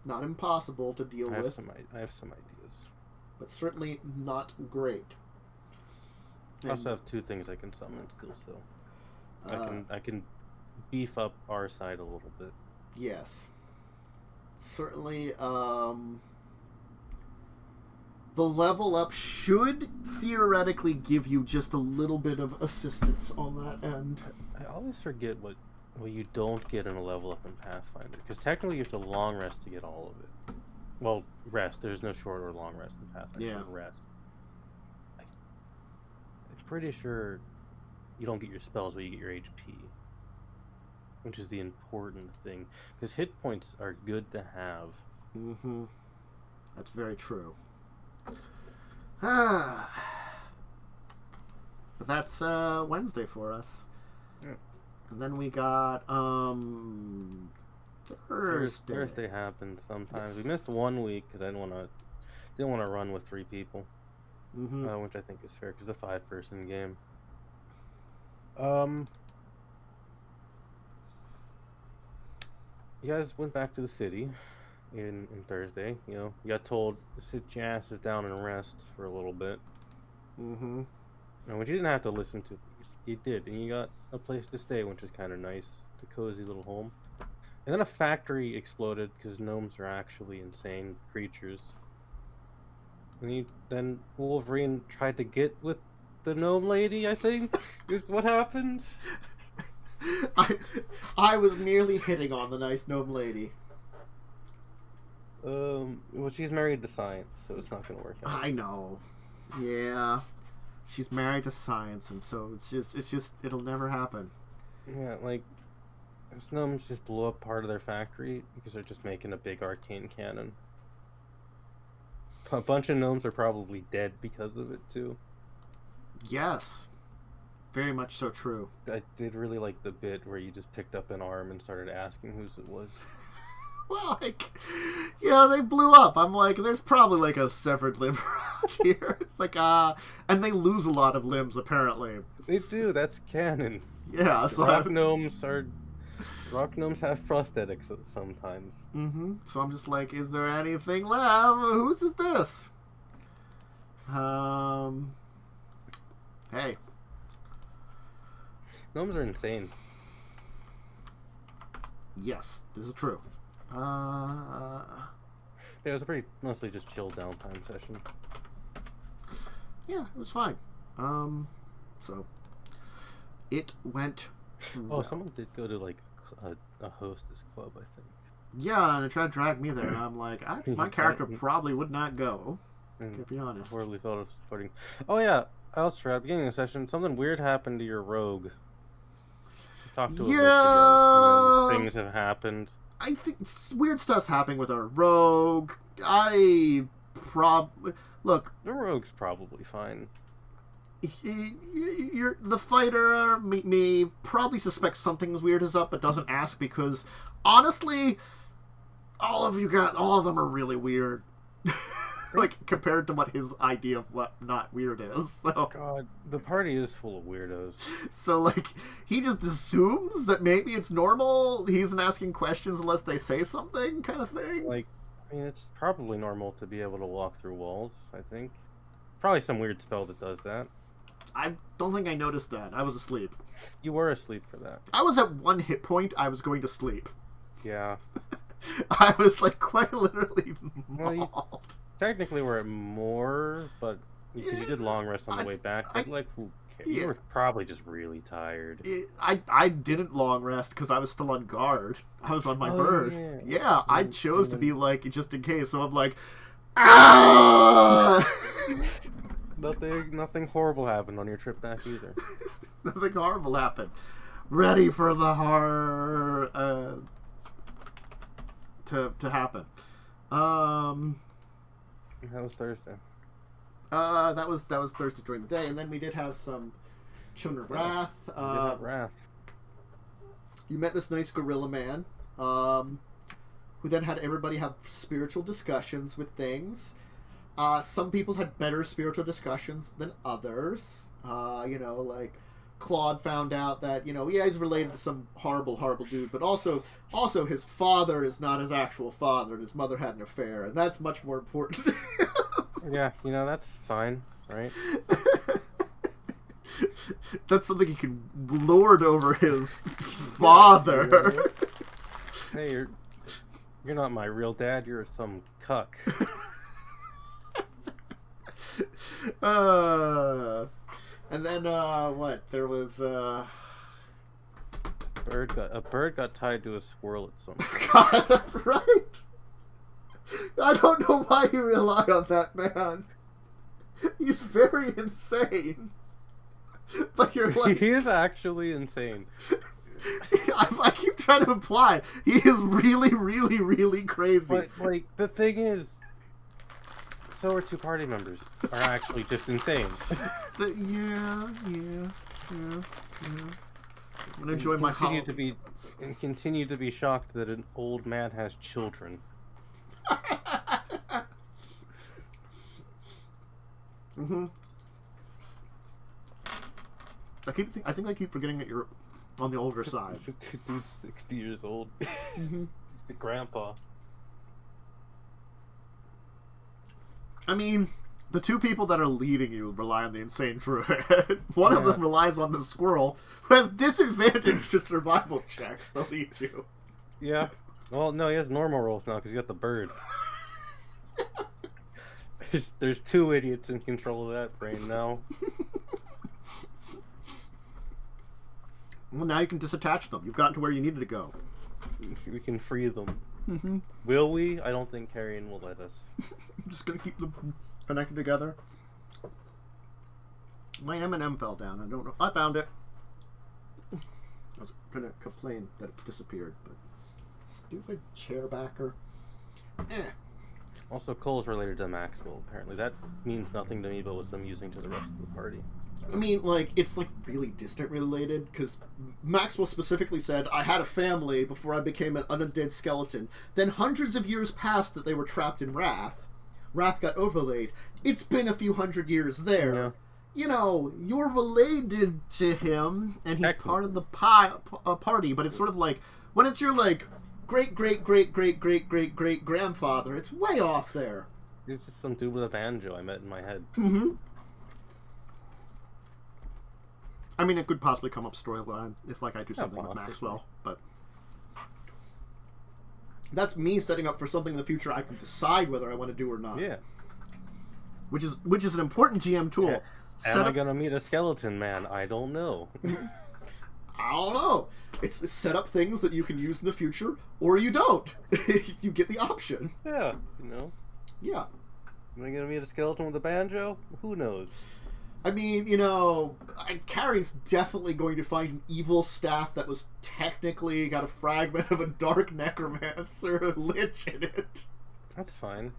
Not impossible to deal with. I have some ideas. But certainly not great. I also have 2 things I can summon still, so I can beef up our side a little bit. Yes. Certainly, the level up should theoretically give you just a little bit of assistance on that end. I always forget what you don't get in a level up in Pathfinder, because technically you have to long rest to get all of it. Well, rest. There's no short or long rest in Pathfinder. Yeah. Rest. I'm pretty sure you don't get your spells, but you get your HP, which is the important thing, because hit points are good to have. Mm-hmm. That's very true. But that's Wednesday for us. Yeah. And then we got Thursday. Thursday happens sometimes. Yes. We missed 1 week because I didn't want to run with 3 people, which I think is fair because it's a 5-person game. You guys went back to the city in Thursday. You know, you got told to sit your asses down and rest for a little bit. Mm-hmm. And which you didn't have to listen to. You did, and you got a place to stay, which is kind of nice. It's a cozy little home. And then a factory exploded because gnomes are actually insane creatures. And then Wolverine tried to get with the gnome lady, I think, is what happened. I was merely hitting on the nice gnome lady. Well, she's married to science, so it's not going to work out. I know. Yeah. She's married to science, and so it's just, it'll never happen. Yeah, like, those gnomes just blew up part of their factory because they're just making a big arcane cannon. A bunch of gnomes are probably dead because of it, too. Yes. Very much so true. I did really like the bit where you just picked up an arm and started asking whose it was. Well, like, yeah, they blew up. I'm like, there's probably like a severed limb around here. It's like, and they lose a lot of limbs, apparently. They do, that's canon. Yeah, so Rock gnomes have prosthetics sometimes. Mm-hmm. So I'm just like, is there anything left? Whose is this? Hey. Gnomes are insane. Yes, this is true. Yeah, it was a pretty mostly just chill downtime session. Yeah, it was fine. So it went. Oh, someone did go to like a hostess club, I think. Yeah, and they tried to drag me there, and I'm like, my character probably would not go, to be honest. Horribly thought of supporting. Oh yeah, I also forgot, at the beginning of the session, something weird happened to your rogue. Talk to a witch again, and then things have happened. I think weird stuff's happening with our rogue. Look, the rogue's probably fine. You're the fighter. Me probably suspects something weird is up, but doesn't ask because honestly, all of them are really weird. Like compared to what his idea of what not weird is. So God, the party is full of weirdos. So like he just assumes that maybe it's normal. He isn't asking questions unless they say something, kind of thing. Like, I mean, it's probably normal to be able to walk through walls. I think probably some weird spell that does that. I don't think I noticed that. I was asleep. You were asleep for that. I was at 1 hit point. I was going to sleep. Yeah. I was like quite literally mauled. Well, technically we're at more, but because you did long rest on the way back. But like, who cares? You were probably just really tired. I didn't long rest because I was still on guard. I was on my bird. Yeah, I chose to be like, just in case. So I'm like, ah! Nothing horrible happened on your trip back either. Nothing horrible happened. Ready for the horror to happen. That was Thursday. That was Thursday during the day, and then we did have some Children of Wrath. You met this nice gorilla man, who then had everybody have spiritual discussions with things. Some people had better spiritual discussions than others. Like Claude found out that, he's related to some horrible, horrible dude, but also his father is not his actual father, and his mother had an affair, and that's much more important. Yeah, that's fine, right? That's something he can lord over his father. Hey, you're not my real dad, you're some cuck. And then what? There was a bird got tied to a squirrel at some point. God, that's right. I don't know why you rely on that man. He's very insane. But you're like, he is actually insane. I keep trying to imply he is really, really, really crazy. But like the thing is, so are 2 party members are actually just insane. Yeah. I'm gonna enjoy my holiday. Continue to be shocked that an old man has children. Mm-hmm. I think I keep forgetting that you're on the older side. Dude's 60 years old. Mm-hmm. He's a grandpa. I mean, the 2 people that are leading you rely on the insane druid. One of them relies on the squirrel, who has disadvantage to survival checks to lead you. Yeah. Well, no, he has normal rolls now because he got the bird. There's 2 idiots in control of that brain now. Well, now you can disattach them. You've gotten to where you needed to go. We can free them. Mm-hmm. Will we? I don't think Carrion will let us. I'm just gonna keep them connected together. My M&M fell down. I don't know. I found it. I was gonna complain that it disappeared, but stupid chairbacker. Also, Cole's related to Maxwell, apparently. That means nothing to me, but was amusing to the rest of the party. I mean, like, it's, like, really distant related, because Maxwell specifically said, I had a family before I became an undead skeleton. Then hundreds of years passed that they were trapped in Wrath. Wrath got overlaid. It's been a few hundred years there. Yeah. You're related to him, and he's part of the party, but it's sort of like, when it's your, like, great-great-great-great-great-great-great-grandfather, it's way off there. He's just some dude with a banjo I met in my head. Mm-hmm. I mean, it could possibly come up storyline if, like, I do something with Maxwell, but that's me setting up for something in the future I can decide whether I want to do or not. Yeah. Which is an important GM tool. Yeah. Am I gonna meet a skeleton man? I don't know. I don't know. It's set up things that you can use in the future, or you don't. You get the option. Yeah, you know. Yeah. Am I gonna meet a skeleton with a banjo? Who knows? I mean, you know, Carrie's definitely going to find an evil staff that was technically got a fragment of a dark necromancer lich in it. That's fine.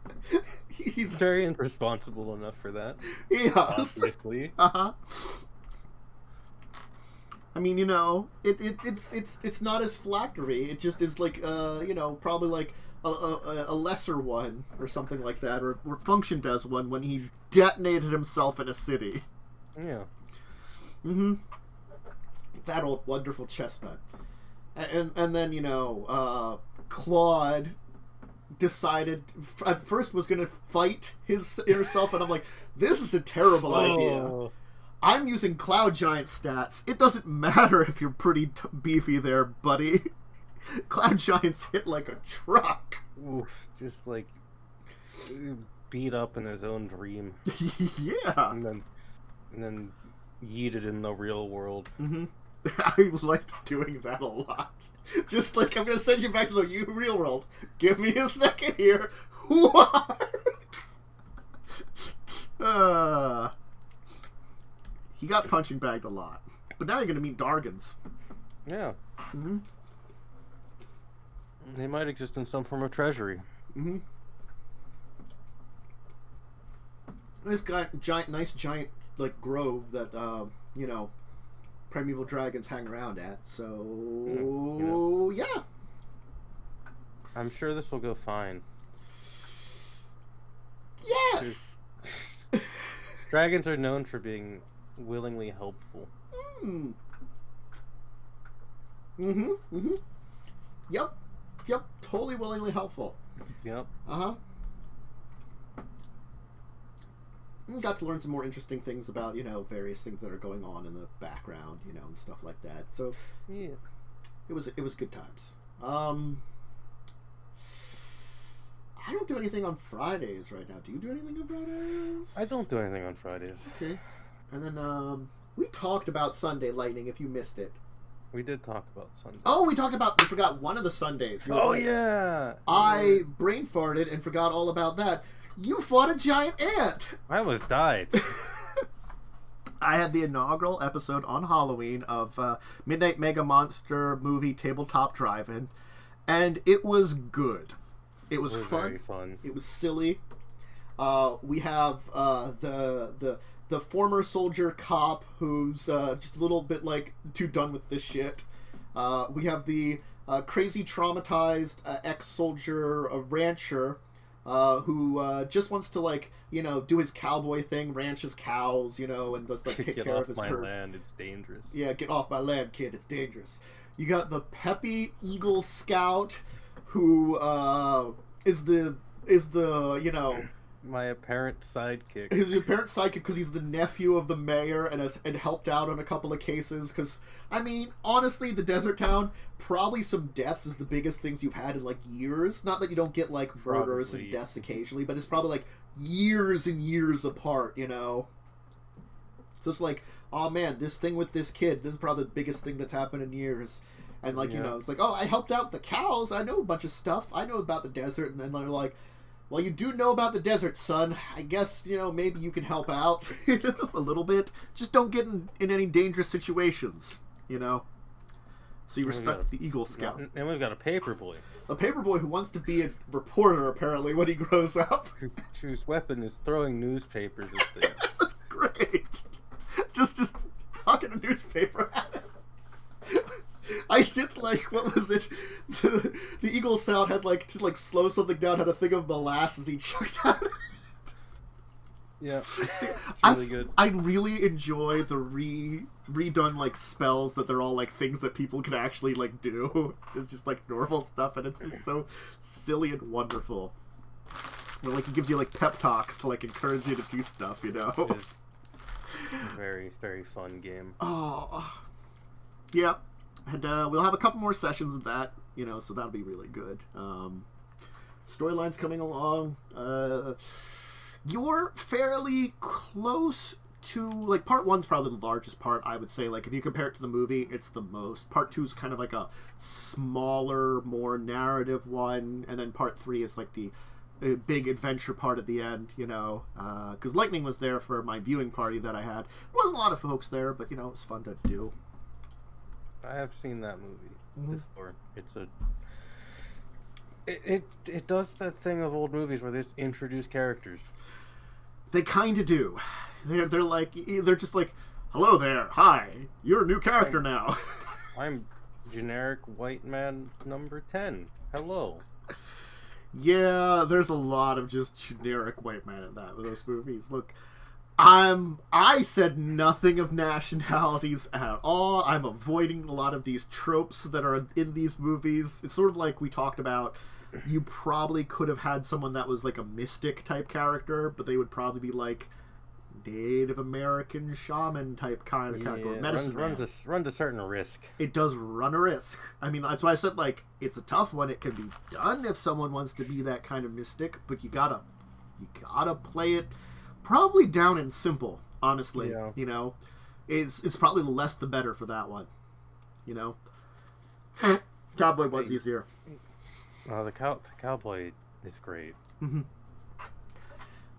He's very irresponsible enough for that. Yeah. Obviously. Uh-huh. I mean, you know, it's not as flackery. It just is like, you know, probably like a lesser one or something like that, or functioned as one when he detonated himself in a city. Yeah. Mm-hmm. That old wonderful chestnut. And then, you know, Claude decided at first was going to fight his inner self, and I'm like, this is a terrible idea. I'm using Cloud Giant stats. It doesn't matter if you're pretty beefy there, buddy. Cloud Giants hit like a truck. Oof, just like beat up in his own dream. Yeah. And then yeeted in the real world. Mm-hmm. I liked doing that a lot. Just like, I'm going to send you back to the real world. Give me a second here. He got punching bagged a lot. But now you're going to meet Dargans. Yeah. Mm-hmm. They might exist in some form of treasury. Mm-hmm. This nice giant like grove that you know, primeval dragons hang around at. So yeah. I'm sure this will go fine. Yes. Dragons are known for being willingly helpful. Mm. Mm-hmm. Mm-hmm. Yep. Yep. Totally willingly helpful. Yep. Uh-huh. Got to learn some more interesting things about, you know, various things that are going on in the background, you know, and stuff like that. So yeah, it was good times. I don't do anything on Fridays right now. Do you do anything on Fridays? I don't do anything on Fridays. Okay. And then we talked about Sunday Lightning if you missed it. We did talk about Sunday. Oh, we forgot one of the Sundays. Oh, yeah! I brain farted and forgot all about that. You fought a giant ant! I almost died. I had the inaugural episode on Halloween of Midnight Mega Monster Movie Tabletop Drive-In, and it was good. It was fun. Very fun. It was silly. We have the former soldier cop who's just a little bit like too done with this shit. We have the crazy traumatized ex-soldier rancher who just wants to, like, you know, do his cowboy thing, ranch his cows, you know, and just like take care of his herd. Get off my land, it's dangerous. Yeah, get off my land, kid, it's dangerous. You got the peppy Eagle Scout who is the you know, my apparent sidekick. He's the apparent sidekick because he's the nephew of the mayor and helped out on a couple of cases. Because, I mean, honestly, the desert town, probably some deaths is the biggest things you've had in, like, years. Not that you don't get, like, murders and deaths occasionally, but it's probably, like, years and years apart, you know? Just like, oh, man, this thing with this kid, this is probably the biggest thing that's happened in years. And, like, you know, it's like, oh, I helped out the cows. I know a bunch of stuff. I know about the desert. And then they're like, well, you do know about the desert, son. I guess, you know, maybe you can help out a little bit. Just don't get in any dangerous situations, you know? So you were stuck with the Eagle Scout. And we've got a paperboy. A paperboy who wants to be a reporter, apparently, when he grows up. Whose weapon is throwing newspapers at things. That's great. Just fucking a newspaper at him. I did like, what was it? The Eagle Scout had like to like slow something down, had a thing of molasses he chucked at it. Yeah, see, it's really good. I really enjoy the redone like spells that they're all like things that people can actually like do. It's just like normal stuff, and it's just so silly and wonderful. Where like it gives you like pep talks to like encourage you to do stuff, you know. It's a very, very fun game. Oh, yeah. And we'll have a couple more sessions of that, you know, so that'll be really good. Storyline's coming along. You're fairly close two, like, part one's probably the largest part, I would say. Like, if you compare it to the movie, it's the most. Part two is kind of like a smaller, more narrative one, and then part three is like the big adventure part at the end, you know, because Lightning was there for my viewing party that I had. There wasn't a lot of folks there, but, you know, it was fun to do. I have seen that movie before. It's a... It does that thing of old movies where they just introduce characters. They kind of do. They're just like, hello there, hi, you're a new character now. I'm generic white man number 10. Hello. Yeah, there's a lot of just generic white man in those movies. Look, I said nothing of nationalities at all. I'm avoiding a lot of these tropes that are in these movies. It's sort of like we talked about. You probably could have had someone that was like a mystic type character, but they would probably be like Native American shaman type kind of character. Or medicine runs a certain risk. It does run a risk. I mean, that's why I said, like, it's a tough one. It can be done if someone wants to be that kind of mystic, but you gotta play it probably down and simple, honestly. Yeah. You know, it's probably the less the better for that one. You know, Cowboy was easier. The cowboy is great. Mm-hmm.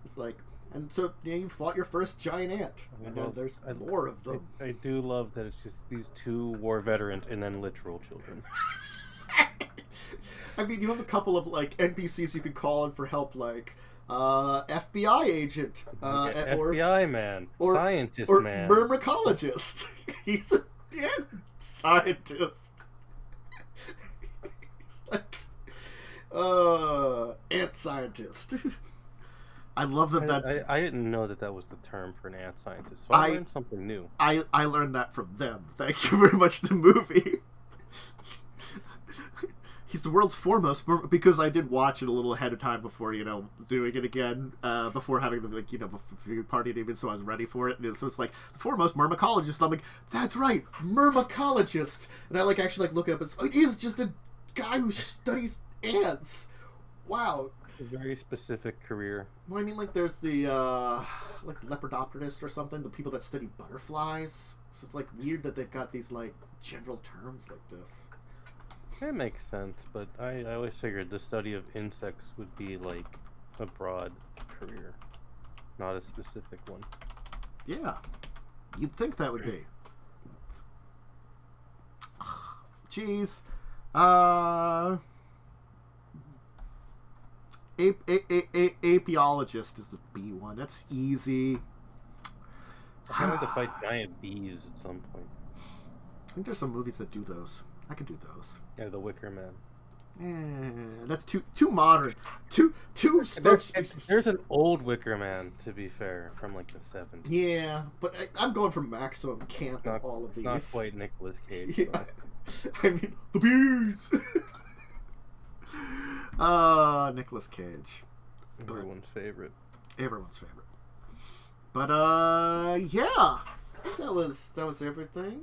It's like, and so you fought your first giant ant, and now there's more of them. I do love that it's just these two war veterans and then literal children. I mean, you have a couple of like NPCs you could call in for help, like FBI agent, FBI man, or scientist or man, myrmecologist. He's a scientist. He's like ant scientist. I love that. I didn't know that was the term for an ant scientist. So I learned something new. I learned that from them. Thank you very much. The movie. He's the world's foremost, because I did watch it a little ahead of time before, you know, doing it again, before having the, like, you know, before party even, so I was ready for it. And so it's like, the foremost myrmecologist. I'm like, that's right, myrmecologist. And I like actually like look up. It is just a guy who studies ants. Wow. A very specific career. Well, I mean, like, there's the like lepidopterist or something, the people that study butterflies. So it's like weird that they've got these like general terms like this. It makes sense, but I always figured the study of insects would be like a broad career, not a specific one. Yeah, you'd think that would be. Jeez. Apiologist is the B one. That's easy. I wanted to fight giant bees at some point. I think there's some movies that do those. I could do those. Yeah, The Wicker Man. That's too modern. Too There's an old Wicker Man, to be fair, from like the 70s. Yeah, but I'm going for maximum camp of all of these. Not quite Nicolas Cage. Yeah. I mean, the bees. Nicolas Cage. Everyone's favorite. But yeah, I think that was everything.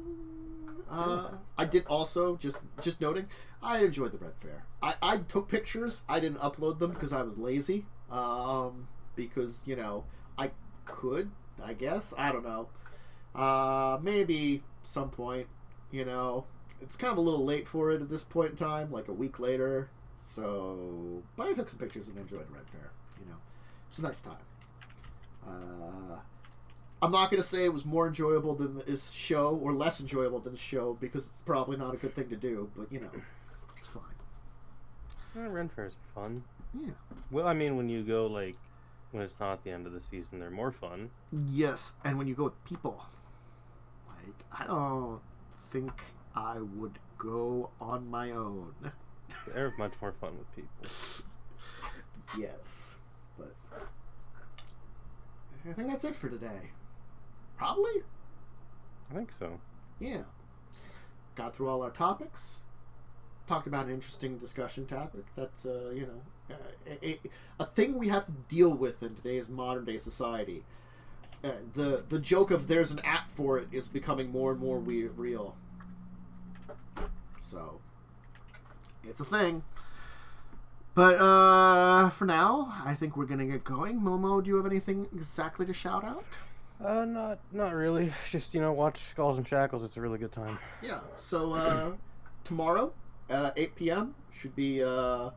I did also just noting, I enjoyed the Red Fair. I took pictures. I didn't upload them because I was lazy. Because, you know, I could, I guess. I don't know. Maybe some point, you know. It's kind of a little late for it at this point in time, like a week later. So, but I took some pictures and enjoyed the Red Fair. You know, it's a nice time. I'm not going to say it was more enjoyable than this show or less enjoyable than the show because it's probably not a good thing to do. But you know, it's fine. Ren Fairs are fun. Yeah. Well, I mean, when you go like when it's not the end of the season, they're more fun. Yes, and when you go with people, like I don't think I would go on my own. They're much more fun with people. Yes, but I think that's it for today. Probably? I think so. Yeah. Got through all our topics. Talked about an interesting discussion topic. That's, you know, a thing we have to deal with in today's modern day society. The joke of there's an app for it is becoming more and more real. So, it's a thing. But for now, I think we're going to get going. Momo, do you have anything exactly to shout out? Not really. Just watch Skulls and Shackles. It's a really good time. Yeah. So tomorrow, 8 p.m. should be our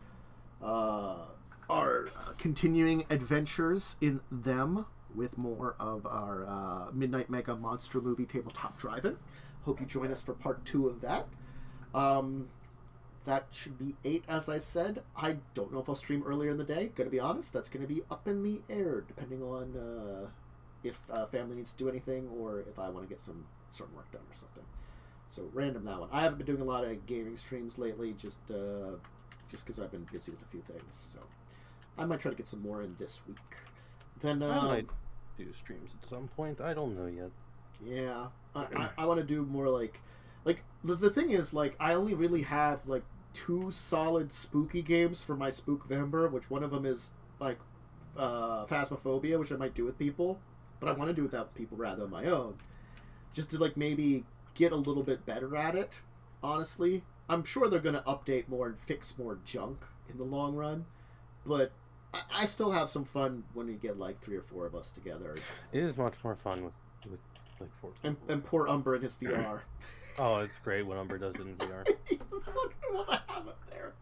continuing adventures in them with more of our Midnight Mega Monster Movie Tabletop Drive-In. Hope you join us for part 2 of that. That should be 8, as I said. I don't know if I'll stream earlier in the day. Gonna be honest, that's gonna be up in the air, depending on if family needs to do anything or if I want to get some certain work done or something. So random that one. I haven't been doing a lot of gaming streams lately, just because I've been busy with a few things. So I might try to get some more in this week. Then I might do streams at some point. I don't know yet. Yeah, I want to do more like the thing is, like, I only really have like 2 solid spooky games for my Spookvember, which one of them is like Phasmophobia, which I might do with people, but I want to do without people rather than my own, just to like maybe get a little bit better at it. Honestly, I'm sure they're going to update more and fix more junk in the long run, but I still have some fun when we get like 3 or 4 of us together. It is much more fun with like 4 people. And poor Umber in his VR. Oh, it's great when Umber does it in VR. He's just wondering what I have up there.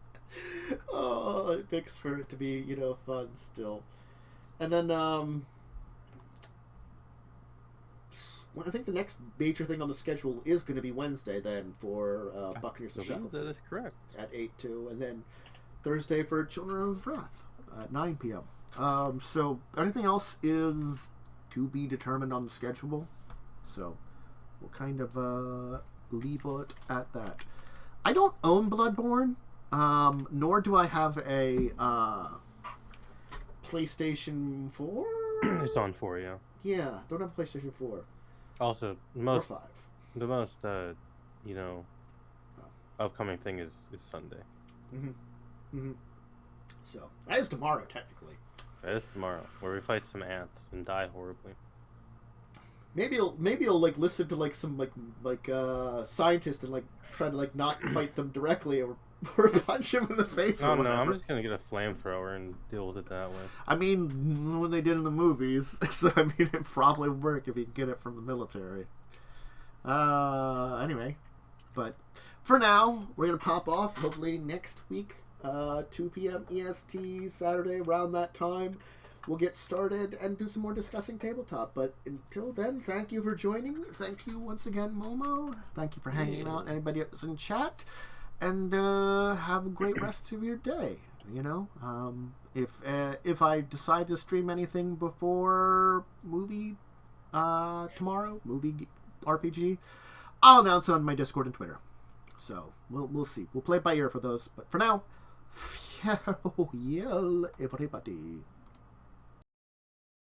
Oh, it makes for it to be, fun still. And then, well, I think the next major thing on the schedule is going to be Wednesday then for Buccaneers and Shackles. That is correct. At 8 too, and then Thursday for Children of Wrath at 9 p.m. So anything else is to be determined on the schedule. So we'll kind of leave it at that. I don't own Bloodborne, nor do I have a PlayStation 4. It's on 4, yeah. Yeah, don't have a PlayStation 4. Also, Or 5. The most, upcoming thing is Sunday. Mm-hmm. Mm-hmm. So that is tomorrow, technically. That is tomorrow, where we fight some ants and die horribly. Maybe I'll like listen to like some like scientist and like try to like not fight them directly or punch him in the face. Oh or no, I'm just gonna get a flamethrower and deal with it that way. I mean, when they did in the movies, so I mean, it probably would work if you can get it from the military. Anyway, but for now, we're gonna pop off. Hopefully next week, 2 p.m. EST Saturday around that time. We'll get started and do some more Discussing Tabletop. But until then, thank you for joining. Thank you once again, Momo. Thank you for hanging out. Anybody else in chat. And have a great rest of your day. If I decide to stream anything before movie tomorrow, movie RPG, I'll announce it on my Discord and Twitter. So we'll see. We'll play it by ear for those. But for now, farewell, everybody.